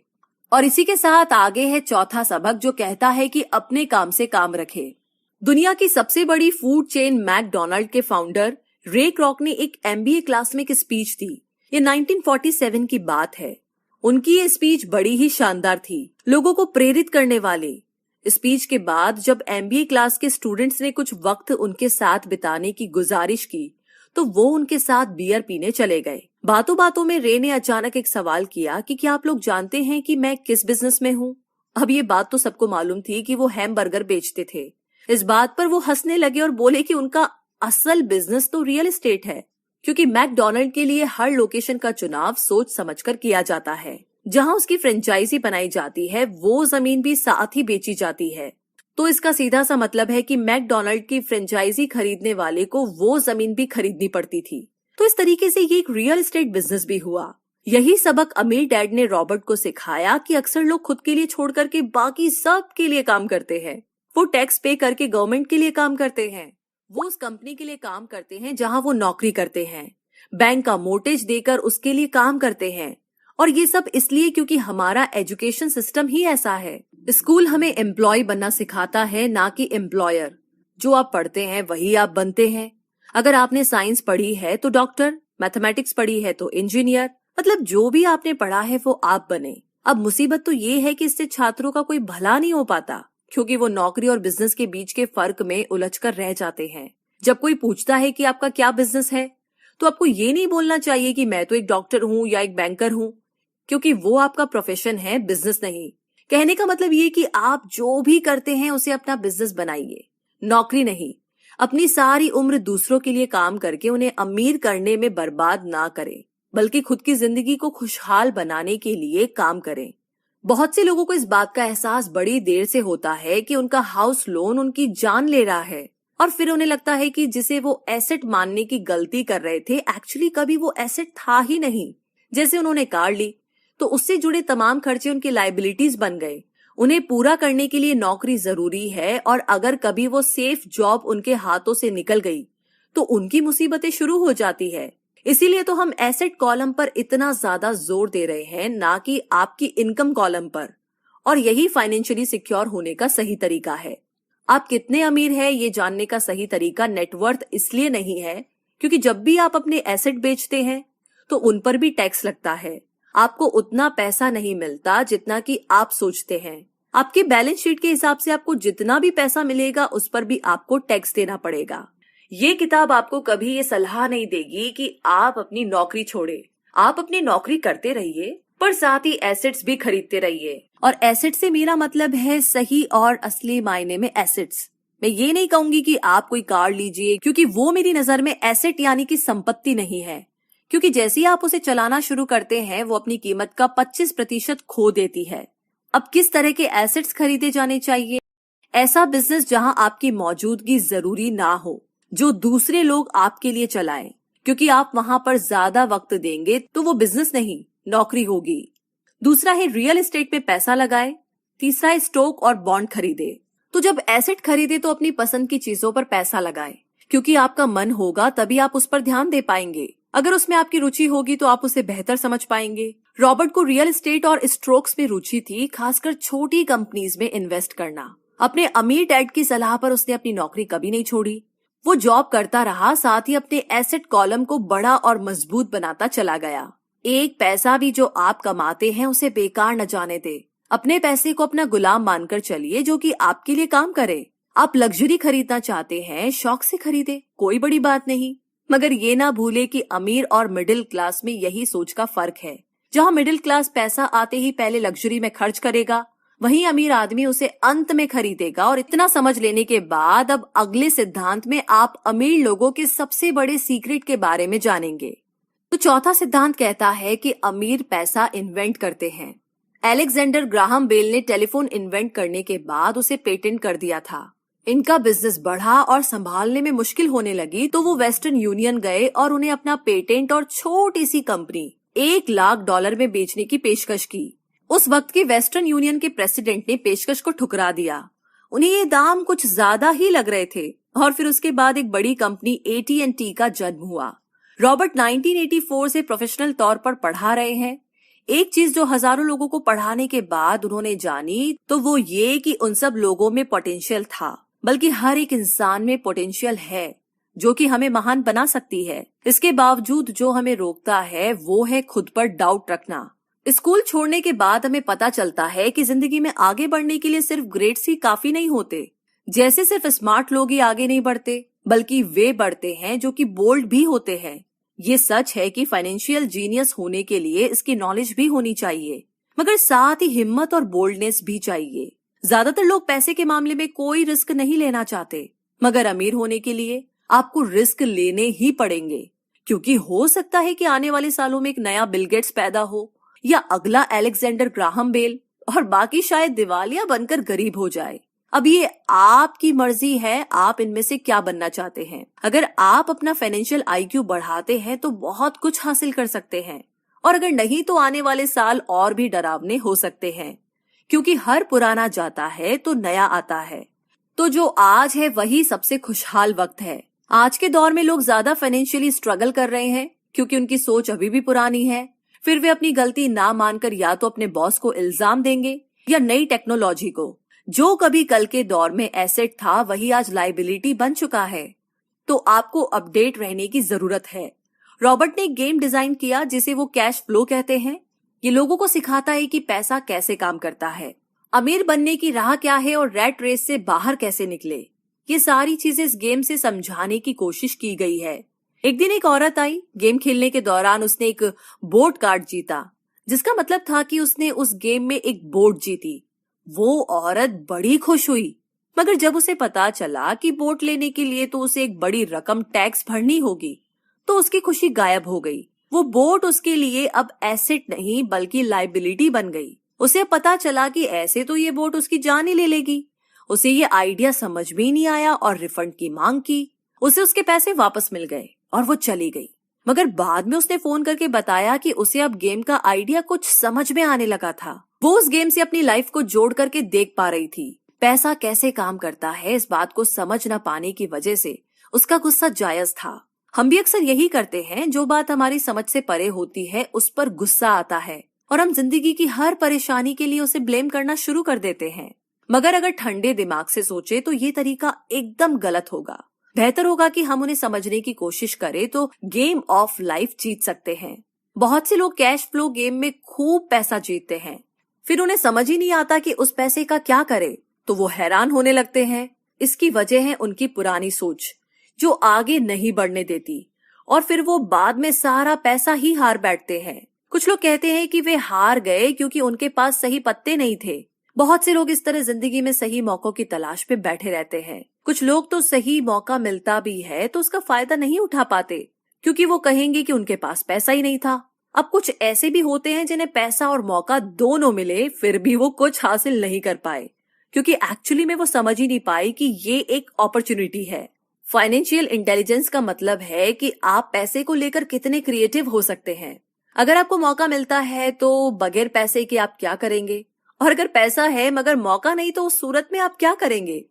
और इसी के साथ आगे है चौथा सबक, जो कहता है कि अपने काम से काम रखे। दुनिया की सबसे बड़ी फूड चेन मैकडोनाल्ड के फाउंडर रे क्रॉक ने एक MBA क्लास में एक स्पीच दी। ये 1947 की बात है। उनकी ये स्पीच बड़ी ही शानदार थी, लोगों को प्रेरित करने वाली। स्पीच के बाद जब MBA क्लास के स्टूडेंट्स ने कुछ वक्त उनके साथ बिताने की गुजारिश की तो वो उनके साथ बियर पीने चले गए। बातों बातों में रे ने अचानक एक सवाल किया कि क्या आप लोग जानते हैं कि मैं किस बिजनेस में हूँ? अब ये बात तो सबको मालूम थी कि वो हैमबर्गर बेचते थे। इस बात पर वो हंसने लगे और बोले कि उनका असल बिजनेस तो रियल एस्टेट है, क्योंकि मैकडोनाल्ड के लिए हर लोकेशन का चुनाव सोच समझकर किया जाता है। जहां उसकी फ्रेंचाइजी बनाई जाती है वो जमीन भी साथ ही बेची जाती है। तो इसका सीधा सा मतलब है कि मैकडोनाल्ड की फ्रेंचाइजी खरीदने वाले को वो जमीन भी खरीदनी पड़ती थी। तो इस तरीके से ये एक रियल एस्टेट बिजनेस भी हुआ। यही सबक अमीर डैड ने रॉबर्ट को सिखाया कि अक्सर लोग खुद के लिए छोड़ करके बाकी सब के लिए काम करते हैं। वो टैक्स पे करके गवर्नमेंट के लिए काम करते हैं, वो उस कंपनी के लिए काम करते हैं जहां वो नौकरी करते हैं, बैंक का मोर्टेज देकर उसके लिए काम करते हैं। और ये सब इसलिए क्योंकि हमारा एजुकेशन सिस्टम ही ऐसा है। स्कूल हमें एम्प्लॉय बनना सिखाता है, ना कि एम्प्लॉयर। जो आप पढ़ते हैं वही आप बनते हैं। अगर आपने साइंस पढ़ी है तो डॉक्टर, मैथमेटिक्स पढ़ी है तो इंजीनियर, मतलब जो भी आपने पढ़ा है वो आप बने। अब मुसीबत तो ये है कि इससे छात्रों का कोई भला नहीं हो पाता, क्योंकि वो नौकरी और बिजनेस के बीच के फर्क में उलझकर रह जाते हैं। जब कोई पूछता है कि आपका क्या बिजनेस है तो आपको ये नहीं बोलना चाहिए कि मैं तो एक डॉक्टर हूँ या एक बैंकर हूँ, क्योंकि वो आपका प्रोफेशन है, बिजनेस नहीं। कहने का मतलब ये कि आप जो भी करते हैं उसे अपना बिजनेस बनाइए, नौकरी नहीं। अपनी सारी उम्र दूसरों के लिए काम करके उन्हें अमीर करने में बर्बाद ना करें, बल्कि खुद की जिंदगी को खुशहाल बनाने के लिए काम करें। बहुत से लोगों को इस बात का एहसास बड़ी देर से होता है कि उनका हाउस लोन उनकी जान ले रहा है, और फिर उन्हें लगता है कि जिसे वो एसेट मानने की गलती कर रहे थे एक्चुअली कभी वो एसेट था ही नहीं। जैसे उन्होंने कार ली तो उससे जुड़े तमाम खर्चे उनके लायबिलिटीज बन गए। उन्हें पूरा करने के लिए नौकरी जरूरी है, और अगर कभी वो सेफ जॉब उनके हाथों से निकल गई तो उनकी मुसीबतें शुरू हो जाती है। इसीलिए तो हम एसेट कॉलम पर इतना ज्यादा जोर दे रहे हैं, ना कि आपकी इनकम कॉलम पर। और यही फाइनेंशियली सिक्योर होने का सही तरीका है। आप कितने अमीर हैं ये जानने का सही तरीका नेटवर्थ इसलिए नहीं है क्योंकि जब भी आप अपने एसेट बेचते हैं तो उन पर भी टैक्स लगता है। आपको उतना पैसा नहीं मिलता जितना कि आप सोचते हैं। आपके बैलेंस शीट के हिसाब से आपको जितना भी पैसा मिलेगा उस पर भी आपको टैक्स देना पड़ेगा। ये किताब आपको कभी ये सलाह नहीं देगी कि आप अपनी नौकरी छोड़े। आप अपनी नौकरी करते रहिए, पर साथ ही एसेट्स भी खरीदते रहिए। और एसेट से मेरा मतलब है सही और असली मायने में एसेट्स। मैं ये नहीं कहूंगी कि आप कोई कार लीजिए, क्योंकि वो मेरी नजर में एसेट यानी कि संपत्ति नहीं है। क्योंकि जैसे ही आप उसे चलाना शुरू करते हैं वो अपनी कीमत का 25% खो देती है। अब किस तरह के एसेट्स खरीदे जाने चाहिए? ऐसा बिजनेस जहां आपकी मौजूदगी जरूरी ना हो, जो दूसरे लोग आपके लिए चलाएं, क्योंकि आप वहां पर ज्यादा वक्त देंगे तो वो बिजनेस नहीं, नौकरी होगी। दूसरा है रियल एस्टेट में पैसा लगाए। तीसरा है स्टॉक और बॉन्ड खरीदे। तो जब एसेट खरीदे तो अपनी पसंद की चीजों पर पैसा लगाए, क्योंकि आपका मन होगा तभी आप उस पर ध्यान दे पाएंगे। अगर उसमें आपकी रुचि होगी तो आप उसे बेहतर समझ पाएंगे। रॉबर्ट को रियल एस्टेट और स्टॉक्स में रुचि थी, खासकर छोटी कंपनीज में इन्वेस्ट करना। अपने अमीर डैड की सलाह पर उसने अपनी नौकरी कभी नहीं छोड़ी। वो जॉब करता रहा, साथ ही अपने एसेट कॉलम को बड़ा और मजबूत बनाता चला गया। एक पैसा भी जो आप कमाते हैं उसे बेकार न जाने दे। अपने पैसे को अपना गुलाम मानकर चलिए, जो कि आपके लिए काम करे। आप लग्जरी खरीदना चाहते हैं, शौक से खरीदे, कोई बड़ी बात नहीं। मगर ये ना भूले कि अमीर और मिडिल क्लास में यही सोच का फर्क है। जहां मिडिल क्लास पैसा आते ही पहले लग्जरी में खर्च करेगा, वहीं अमीर आदमी उसे अंत में खरीदेगा। और इतना समझ लेने के बाद अब अगले सिद्धांत में आप अमीर लोगों के सबसे बड़े सीक्रेट के बारे में जानेंगे। तो चौथा सिद्धांत कहता है कि अमीर पैसा इन्वेंट करते हैं। अलेक्जेंडर ग्राहम बेल ने टेलीफोन इन्वेंट करने के बाद उसे पेटेंट कर दिया था। इनका बिजनेस बढ़ा और संभालने में मुश्किल होने लगी तो वो वेस्टर्न यूनियन गए और उन्हें अपना पेटेंट और छोटी सी कंपनी $1 लाख में बेचने की पेशकश की। उस वक्त के वेस्टर्न यूनियन के प्रेसिडेंट ने पेशकश को ठुकरा दिया। उन्हें ये दाम कुछ ज्यादा ही लग रहे थे और फिर उसके बाद एक बड़ी कंपनी AT&T का जन्म हुआ। रॉबर्ट 1984 से प्रोफेशनल तौर पर पढ़ा रहे हैं। एक चीज जो हजारों लोगों को पढ़ाने के बाद उन्होंने जानी तो वो ये कि उन सब लोगों में पोटेंशियल था, बल्कि हर एक इंसान में पोटेंशियल है जो कि हमें महान बना सकती है। इसके बावजूद जो हमें रोकता है वो है खुद पर डाउट रखना। स्कूल छोड़ने के बाद हमें पता चलता है कि जिंदगी में आगे बढ़ने के लिए सिर्फ ग्रेड्स ही काफी नहीं होते। जैसे सिर्फ स्मार्ट लोग ही आगे नहीं बढ़ते, बल्कि वे बढ़ते हैं जो कि बोल्ड भी होते हैं। ये सच है कि फाइनेंशियल जीनियस होने के लिए इसकी नॉलेज भी होनी चाहिए, मगर साथ ही हिम्मत और बोल्डनेस भी चाहिए। ज्यादातर लोग पैसे के मामले में कोई रिस्क नहीं लेना चाहते, मगर अमीर होने के लिए आपको रिस्क लेने ही पड़ेंगे, क्योंकि हो सकता है कि आने वाले सालों में एक नया बिल गेट्स पैदा हो या अगला अलेक्जेंडर ग्राहम बेल, और बाकी शायद दिवालिया बनकर गरीब हो जाए। अब ये आपकी मर्जी है, आप इनमें से क्या बनना चाहते हैं। अगर आप अपना फाइनेंशियल IQ बढ़ाते हैं तो बहुत कुछ हासिल कर सकते हैं, और अगर नहीं तो आने वाले साल और भी डरावने हो सकते हैं, क्योंकि हर पुराना जाता है तो नया आता है। तो जो आज है वही सबसे खुशहाल वक्त है। आज के दौर में लोग ज्यादा फाइनेंशियली स्ट्रगल कर रहे हैं क्योंकि उनकी सोच अभी भी पुरानी है। फिर वे अपनी गलती ना मानकर या तो अपने बॉस को इल्जाम देंगे या नई टेक्नोलॉजी को। जो कभी कल के दौर में एसेट था वही आज लायबिलिटी बन चुका है। तो आपको अपडेट रहने की जरूरत है। रॉबर्ट ने एक गेम डिजाइन किया जिसे वो कैश फ्लो कहते हैं। ये लोगों को सिखाता है कि पैसा कैसे काम करता है, अमीर बनने की राह क्या है और रैट रेस से बाहर कैसे निकले। ये सारी चीजें इस गेम से समझाने की कोशिश की गई है। एक दिन एक औरत आई। गेम खेलने के दौरान उसने एक बोट कार्ड जीता, जिसका मतलब था कि उसने उस गेम में एक बोट जीती। वो औरत बड़ी खुश हुई, मगर जब उसे पता चला कि बोट लेने के लिए तो उसे एक बड़ी रकम टैक्स भरनी होगी, तो उसकी खुशी गायब हो गई। वो बोट उसके लिए अब एसेट नहीं बल्कि लायबिलिटी बन गई। उसे पता चला कि ऐसे तो ये बोट उसकी जान ही ले लेगी। उसे ये आइडिया समझ में नहीं आया और रिफंड की मांग की। उसे उसके पैसे वापस मिल गए और वो चली गई। मगर बाद में उसने फोन करके बताया कि उसे अब गेम का आइडिया कुछ समझ में आने लगा था। वो उस गेम से अपनी लाइफ को जोड़ करके देख पा रही थी। पैसा कैसे काम करता है, इस बात को समझ न पाने की वजह से उसका गुस्सा जायज था। हम भी अक्सर यही करते हैं, जो बात हमारी समझ से परे होती है उस पर गुस्सा आता है और हम जिंदगी की हर परेशानी के लिए उसे ब्लेम करना शुरू कर देते हैं। मगर अगर ठंडे दिमाग से सोचे तो ये तरीका एकदम गलत होगा। बेहतर होगा कि हम उन्हें समझने की कोशिश करें तो गेम ऑफ लाइफ जीत सकते हैं। बहुत से लोग कैश फ्लो गेम में खूब पैसा जीतते हैं, फिर उन्हें समझ ही नहीं आता कि उस पैसे का क्या करे, तो वो हैरान होने लगते हैं। इसकी वजह है उनकी पुरानी सोच जो आगे नहीं बढ़ने देती, और फिर वो बाद में सारा पैसा ही हार बैठते हैं। कुछ लोग कहते हैं कि वे हार गए क्योंकि उनके पास सही पत्ते नहीं थे। बहुत से लोग इस तरह जिंदगी में सही मौकों की तलाश पे बैठे रहते हैं। कुछ लोग तो सही मौका मिलता भी है तो उसका फायदा नहीं उठा पाते क्योंकि वो कहेंगे कि उनके पास पैसा ही नहीं था। अब कुछ ऐसे भी होते हैं जिन्हें पैसा और मौका दोनों मिले फिर भी वो कुछ हासिल नहीं कर पाए, क्योंकि एक्चुअली में वो समझ ही नहीं पाए कि ये एक अपॉर्चुनिटी है। फाइनेंशियल इंटेलिजेंस का मतलब है कि आप पैसे को लेकर कितने क्रिएटिव हो सकते हैं। अगर आपको मौका मिलता है तो बगैर पैसे के आप क्या करेंगे, और अगर पैसा है मगर मौका नहीं तो उस सूरत में आप क्या करेंगे।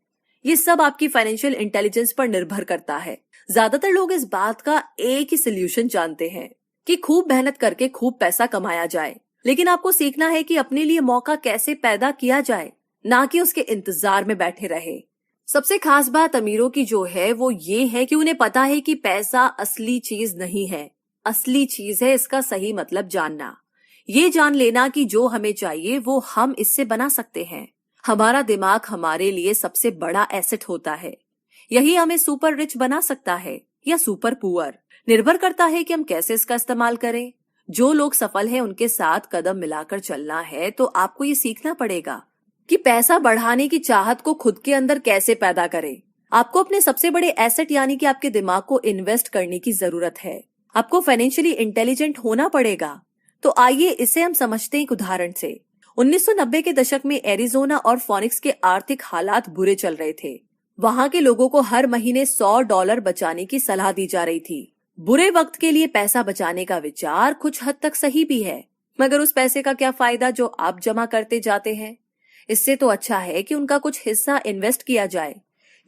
ये सब आपकी फाइनेंशियल इंटेलिजेंस पर निर्भर करता है। ज्यादातर लोग इस बात का एक ही सोल्यूशन जानते हैं कि खूब मेहनत करके खूब पैसा कमाया जाए, लेकिन आपको सीखना है कि अपने लिए मौका कैसे पैदा किया जाए, ना कि उसके इंतजार में बैठे रहे। सबसे खास बात अमीरों की जो है वो ये है कि उन्हें पता है कि पैसा असली चीज नहीं है। असली चीज है इसका सही मतलब जानना। ये जान लेना कि जो हमें चाहिए वो हम इससे बना सकते हैं। हमारा दिमाग हमारे लिए सबसे बड़ा एसेट होता है। यही हमें सुपर रिच बना सकता है या सुपर पुअर। निर्भर करता है कि हम कैसे इसका इस्तेमाल करें। जो लोग सफल हैं उनके साथ कदम मिलाकर चलना है तो आपको ये सीखना पड़ेगा कि पैसा बढ़ाने की चाहत को खुद के अंदर कैसे पैदा करें। आपको अपने सबसे बड़े एसेट यानी कि आपके दिमाग को इन्वेस्ट करने की जरूरत है। आपको फाइनेंशियली इंटेलिजेंट होना पड़ेगा। तो आइए इसे हम समझते हैं एक उदाहरण से। 1990 के दशक में एरिजोना और फोनिक्स के आर्थिक हालात बुरे चल रहे थे। वहां के लोगों को हर महीने $100 बचाने की सलाह दी जा रही थी। बुरे वक्त के लिए पैसा बचाने का विचार कुछ हद तक सही भी है, मगर उस पैसे का क्या फायदा जो आप जमा करते जाते हैं। इससे तो अच्छा है कि उनका कुछ हिस्सा इन्वेस्ट किया जाए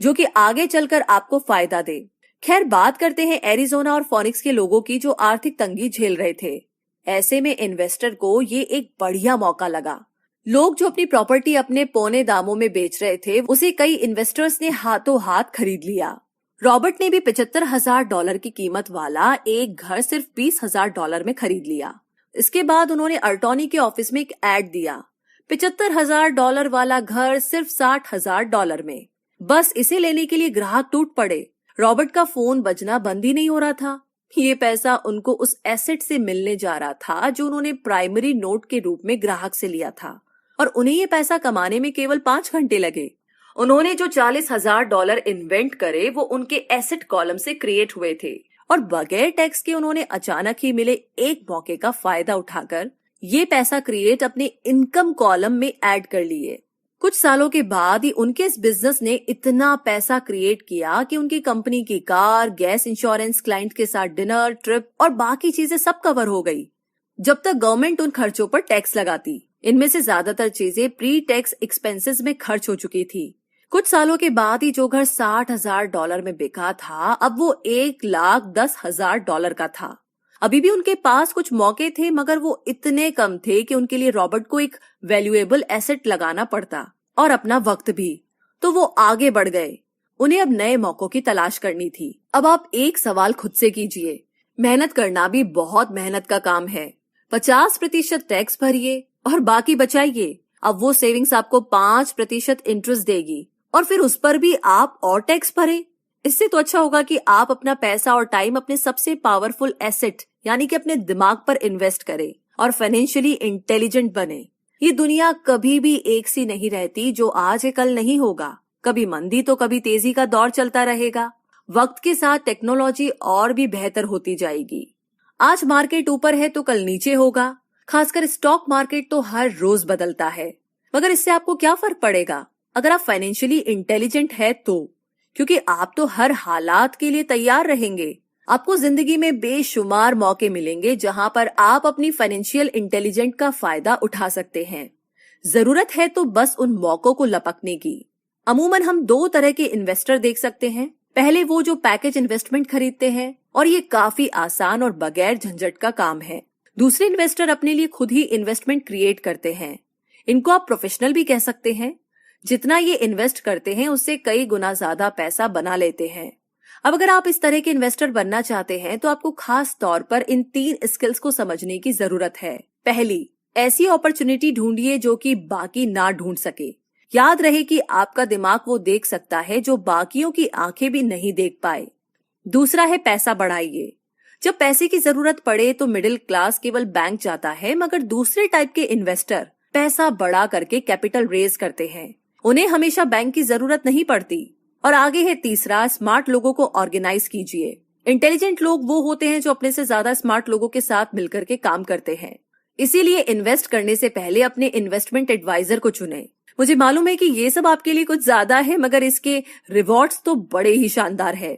जो कि आगे चलकर आपको फायदा दे। खैर, बात करते हैं एरिजोना और फोनिक्स के लोगों की जो आर्थिक तंगी झेल रहे थे। ऐसे में इन्वेस्टर को ये एक बढ़िया मौका लगा। लोग जो अपनी प्रॉपर्टी अपने पौने दामों में बेच रहे थे, उसे कई इन्वेस्टर्स ने हाथों हाथ खरीद लिया। रॉबर्ट ने भी $75,000 की कीमत वाला एक घर सिर्फ $20,000 में खरीद लिया। इसके बाद उन्होंने अर्टोनी के ऑफिस में एक एड दिया, $75,000 वाला घर सिर्फ $60,000 में। बस इसे लेने के लिए ग्राहक टूट पड़े। रॉबर्ट का फोन बजना बंद ही नहीं हो रहा था। ये पैसा उनको उस एसेट से मिलने जा रहा था जो उन्होंने प्राइमरी नोट के रूप में ग्राहक से लिया था, और उन्हें ये पैसा कमाने में केवल 5 घंटे लगे। उन्होंने जो $40,000 इन्वेंट करे वो उनके एसेट कॉलम से क्रिएट हुए थे, और बगैर टैक्स के उन्होंने अचानक ही मिले एक मौके का फायदा उठाकर ये पैसा क्रिएट अपने इनकम कॉलम में ऐड कर लिए। कुछ सालों के बाद ही उनके इस बिजनेस ने इतना पैसा क्रिएट किया कि उनकी कंपनी की कार, गैस इंश्योरेंस, क्लाइंट के साथ डिनर, ट्रिप और बाकी चीजें सब कवर हो गई, जब तक गवर्नमेंट उन खर्चों पर टैक्स लगाती। इनमें से ज्यादातर चीजें प्री टैक्स एक्सपेंसेस में खर्च हो चुकी थी। कुछ सालों के बाद ही जो घर $60,000 में बिका था, अब वो $1,10,000 का था। अभी भी उनके पास कुछ मौके थे, मगर वो इतने कम थे कि उनके लिए रॉबर्ट को एक वैल्यूएबल एसेट लगाना पड़ता, और अपना वक्त भी। तो वो आगे बढ़ गए। उन्हें अब नए मौकों की तलाश करनी थी। अब आप एक सवाल खुद से कीजिए, मेहनत करना भी बहुत मेहनत का काम है। 50% टैक्स भरिए और बाकी बचाइए। अब वो सेविंग्स आपको 5% इंटरेस्ट देगी, और फिर उस पर भी आप और टैक्स भरे। इससे तो अच्छा होगा कि आप अपना पैसा और टाइम अपने सबसे पावरफुल एसेट यानी कि अपने दिमाग पर इन्वेस्ट करें और फाइनेंशियली इंटेलिजेंट बने। ये दुनिया कभी भी एक सी नहीं रहती। जो आज है कल नहीं होगा। कभी मंदी तो कभी तेजी का दौर चलता रहेगा। वक्त के साथ टेक्नोलॉजी और भी बेहतर होती जाएगी। आज मार्केट ऊपर है तो कल नीचे होगा। खासकर स्टॉक मार्केट तो हर रोज बदलता है, मगर इससे आपको क्या फर्क पड़ेगा अगर आप फाइनेंशियली इंटेलिजेंट है तो, क्योंकि आप तो हर हालात के लिए तैयार रहेंगे। आपको जिंदगी में बेशुमार मौके मिलेंगे जहां पर आप अपनी फाइनेंशियल इंटेलिजेंट का फायदा उठा सकते हैं। जरूरत है तो बस उन मौकों को लपकने की। अमूमन हम 2 तरह के इन्वेस्टर देख सकते हैं। पहले वो जो पैकेज इन्वेस्टमेंट खरीदते हैं, और ये काफी आसान और बगैर झंझट का काम है। दूसरे इन्वेस्टर अपने लिए खुद ही इन्वेस्टमेंट क्रिएट करते हैं। इनको आप प्रोफेशनल भी कह सकते हैं। जितना ये इन्वेस्ट करते हैं उससे कई गुना ज्यादा पैसा बना लेते हैं। अब अगर आप इस तरह के इन्वेस्टर बनना चाहते हैं तो आपको खास तौर पर इन 3 स्किल्स को समझने की जरूरत है। पहली, ऐसी अपॉर्चुनिटी ढूंढिए जो कि बाकी ना ढूंढ सके। याद रहे कि आपका दिमाग वो देख सकता है जो बाकियों की आंखें भी नहीं देख पाए। दूसरा है पैसा बढ़ाइए। जब पैसे की जरूरत पड़े तो मिडिल क्लास केवल बैंक जाता है, मगर दूसरे टाइप के इन्वेस्टर पैसा बढ़ा करके कैपिटल रेज करते हैं। उन्हें हमेशा बैंक की जरूरत नहीं पड़ती। और आगे है तीसरा, स्मार्ट लोगों को ऑर्गेनाइज कीजिए। इंटेलिजेंट लोग वो होते हैं जो अपने से ज्यादा स्मार्ट लोगों के साथ मिलकर के काम करते हैं। इसीलिए इन्वेस्ट करने से पहले अपने इन्वेस्टमेंट एडवाइजर को चुनें। मुझे मालूम है कि ये सब आपके लिए कुछ ज्यादा है, मगर इसके रिवॉर्ड्स तो बड़े ही शानदार है।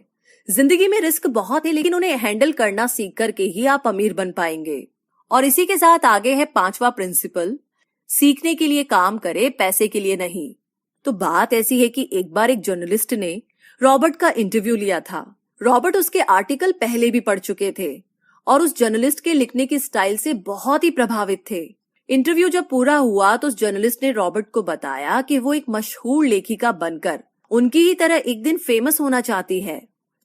जिंदगी में रिस्क बहुत है, लेकिन उन्हें हैंडल करना सीख करके ही आप अमीर बन पाएंगे। और इसी के साथ आगे है 5वां प्रिंसिपल, सीखने के लिए काम करे, पैसे के लिए नहीं। तो बात ऐसी है कि एक बार एक जर्नलिस्ट ने रॉबर्ट का इंटरव्यू लिया था। रॉबर्ट उसके आर्टिकल पहले भी पढ़ चुके थे और उस जर्नलिस्ट के लिखने की स्टाइल से बहुत ही प्रभावित थे। इंटरव्यू जब पूरा हुआ तो उस जर्नलिस्ट ने रॉबर्ट को बताया कि वो एक मशहूर लेखिका बनकर उनकी ही तरह एक दिन फेमस होना चाहती है।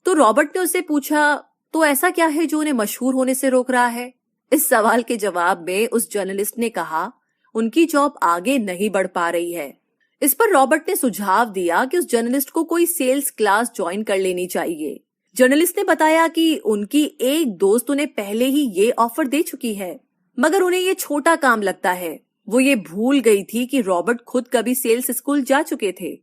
तो रॉबर्ट ने उससे पूछा, तो ऐसा क्या है जो उन्हें मशहूर होने से रोक रहा है? इस सवाल के जवाब में उस जर्नलिस्ट ने कहा, उनकी जॉब आगे नहीं बढ़ पा रही है। इस पर रॉबर्ट ने सुझाव दिया कि उस जर्नलिस्ट को कोई सेल्स क्लास ज्वाइन कर लेनी चाहिए। जर्नलिस्ट ने बताया कि उनकी एक दोस्त उन्हें पहले ही ये ऑफर दे चुकी है, मगर उन्हें ये छोटा काम लगता है। वो ये भूल गई थी कि रॉबर्ट खुद कभी सेल्स स्कूल जा चुके थे।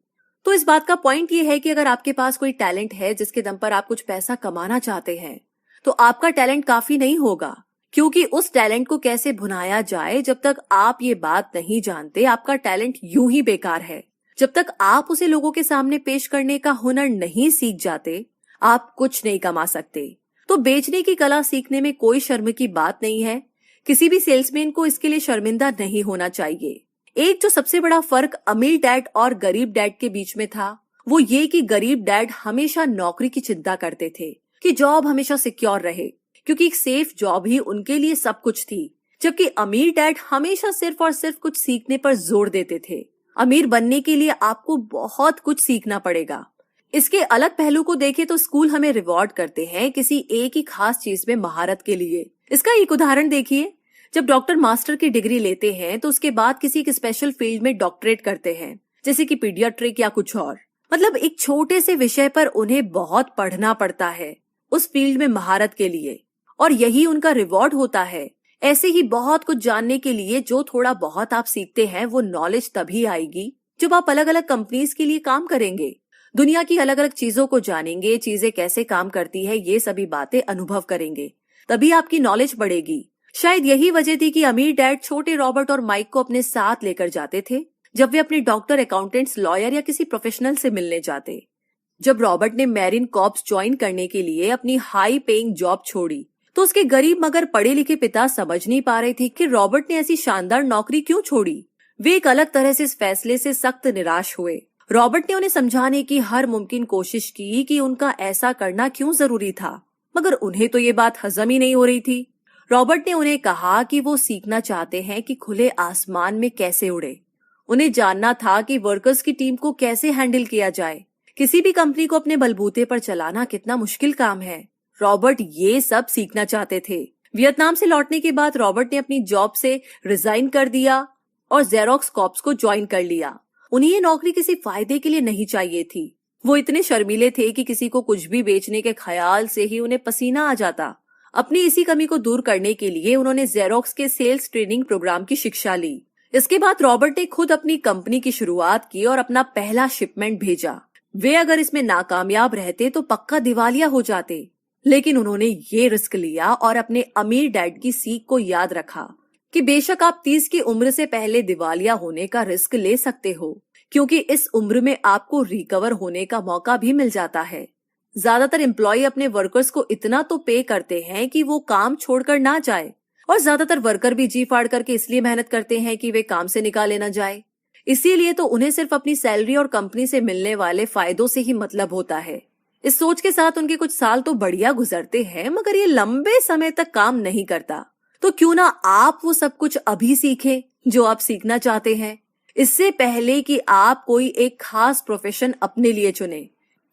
तो इस बात का पॉइंट ये है कि अगर आपके पास कोई टैलेंट है जिसके दम पर आप कुछ पैसा कमाना चाहते हैं, तो आपका टैलेंट काफी नहीं होगा, क्योंकि उस टैलेंट को कैसे भुनाया जाए जब तक आप ये बात नहीं जानते, आपका टैलेंट यूं ही बेकार है। जब तक आप उसे लोगों के सामने पेश करने का हुनर नहीं सीख जाते, आप कुछ नहीं कमा सकते। तो बेचने की कला सीखने में कोई शर्म की बात नहीं है। किसी भी सेल्समैन को इसके लिए शर्मिंदा नहीं होना चाहिए। एक जो सबसे बड़ा फर्क अमीर डैड और गरीब डैड के बीच में था, वो ये कि गरीब डैड हमेशा नौकरी की चिंता करते थे कि जॉब हमेशा सिक्योर रहे, क्योंकि एक सेफ जॉब ही उनके लिए सब कुछ थी। जबकि अमीर डैड हमेशा सिर्फ और सिर्फ कुछ सीखने पर जोर देते थे। अमीर बनने के लिए आपको बहुत कुछ सीखना पड़ेगा। इसके अलग पहलू को देखें तो स्कूल हमें रिवॉर्ड करते हैं किसी एक ही खास चीज में महारत के लिए। इसका एक उदाहरण देखिए, जब डॉक्टर मास्टर की डिग्री लेते हैं तो उसके बाद किसी एक स्पेशल फील्ड में डॉक्टरेट करते हैं, जैसे कि पीडियाट्रिक या कुछ और। मतलब एक छोटे से विषय पर उन्हें बहुत पढ़ना पड़ता है उस फील्ड में महारत के लिए, और यही उनका रिवॉर्ड होता है। ऐसे ही बहुत कुछ जानने के लिए जो थोड़ा बहुत आप सीखते हैं वो नॉलेज तभी आएगी जब आप अलग अलग कंपनीज के लिए काम करेंगे, दुनिया की अलग अलग चीजों को जानेंगे, चीजें कैसे काम करती है, ये सभी बातें अनुभव करेंगे, तभी आपकी नॉलेज बढ़ेगी। शायद यही वजह थी कि अमीर डैड छोटे रॉबर्ट और माइक को अपने साथ लेकर जाते थे जब वे अपने डॉक्टर, अकाउंटेंट्स, लॉयर या किसी प्रोफेशनल से मिलने जाते। जब रॉबर्ट ने मैरीन कॉर्प्स ज्वाइन करने के लिए अपनी हाई पेइंग जॉब छोड़ी तो उसके गरीब मगर पढ़े लिखे पिता समझ नहीं पा रहे थे कि रॉबर्ट ने ऐसी शानदार नौकरी क्यों छोड़ी। वे एक अलग तरह से इस फैसले से सख्त निराश हुए। रॉबर्ट ने उन्हें समझाने की हर मुमकिन कोशिश की कि उनका ऐसा करना क्यों जरूरी था, मगर उन्हें तो ये बात हजम ही नहीं हो रही थी। रॉबर्ट ने उन्हें कहा कि वो सीखना चाहते हैं कि खुले आसमान में कैसे उड़े। उन्हें जानना था कि वर्कर्स की टीम को कैसे हैंडल किया जाए। किसी भी कंपनी को अपने बलबूते पर चलाना कितना मुश्किल काम है। रॉबर्ट ये सब सीखना चाहते थे। वियतनाम से लौटने के बाद रॉबर्ट ने अपनी जॉब से रिजाइन कर दिया और जेरोक्स कॉर्प्स को ज्वाइन कर लिया। उन्हें ये नौकरी किसी फायदे के लिए नहीं चाहिए थी। वो इतने शर्मीले थे कि किसी को कुछ भी बेचने के ख्याल से ही उन्हें पसीना आ जाता। अपनी इसी कमी को दूर करने के लिए उन्होंने जेरोक्स के सेल्स ट्रेनिंग प्रोग्राम की शिक्षा ली। इसके बाद रॉबर्ट ने खुद अपनी कंपनी की शुरुआत की और अपना पहला शिपमेंट भेजा। वे अगर इसमें नाकामयाब रहते तो पक्का दिवालिया हो जाते, लेकिन उन्होंने ये रिस्क लिया और अपने अमीर डैड की सीख को याद रखा कि बेशक आप 30 की उम्र से पहले दिवालिया होने का रिस्क ले सकते हो, क्योंकि इस उम्र में आपको रिकवर होने का मौका भी मिल जाता है। ज्यादातर एम्प्लॉय अपने वर्कर्स को इतना तो पे करते हैं कि वो काम छोड़कर ना जाए, और ज्यादातर वर्कर भी जी फाड़ करके इसलिए मेहनत करते हैं कि वे काम से निकाले ना जाए। इसीलिए तो उन्हें सिर्फ अपनी सैलरी और कंपनी से मिलने वाले फायदों से ही मतलब होता है। इस सोच के साथ उनके कुछ साल तो बढ़िया गुजरते हैं, मगर ये लंबे समय तक काम नहीं करता। तो क्यों ना आप वो सब कुछ अभी सीखें जो आप सीखना चाहते हैं, इससे पहले कि आप कोई एक खास प्रोफेशन अपने लिए चुने।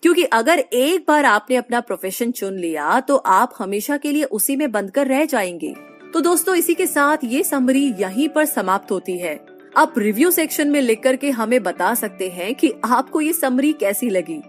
क्योंकि अगर एक बार आपने अपना प्रोफेशन चुन लिया तो आप हमेशा के लिए उसी में बंधकर रह जाएंगे। तो दोस्तों, इसी के साथ ये समरी यहीं पर समाप्त होती है। आप रिव्यू सेक्शन में लिख करके हमें बता सकते हैं कि आपको ये समरी कैसी लगी।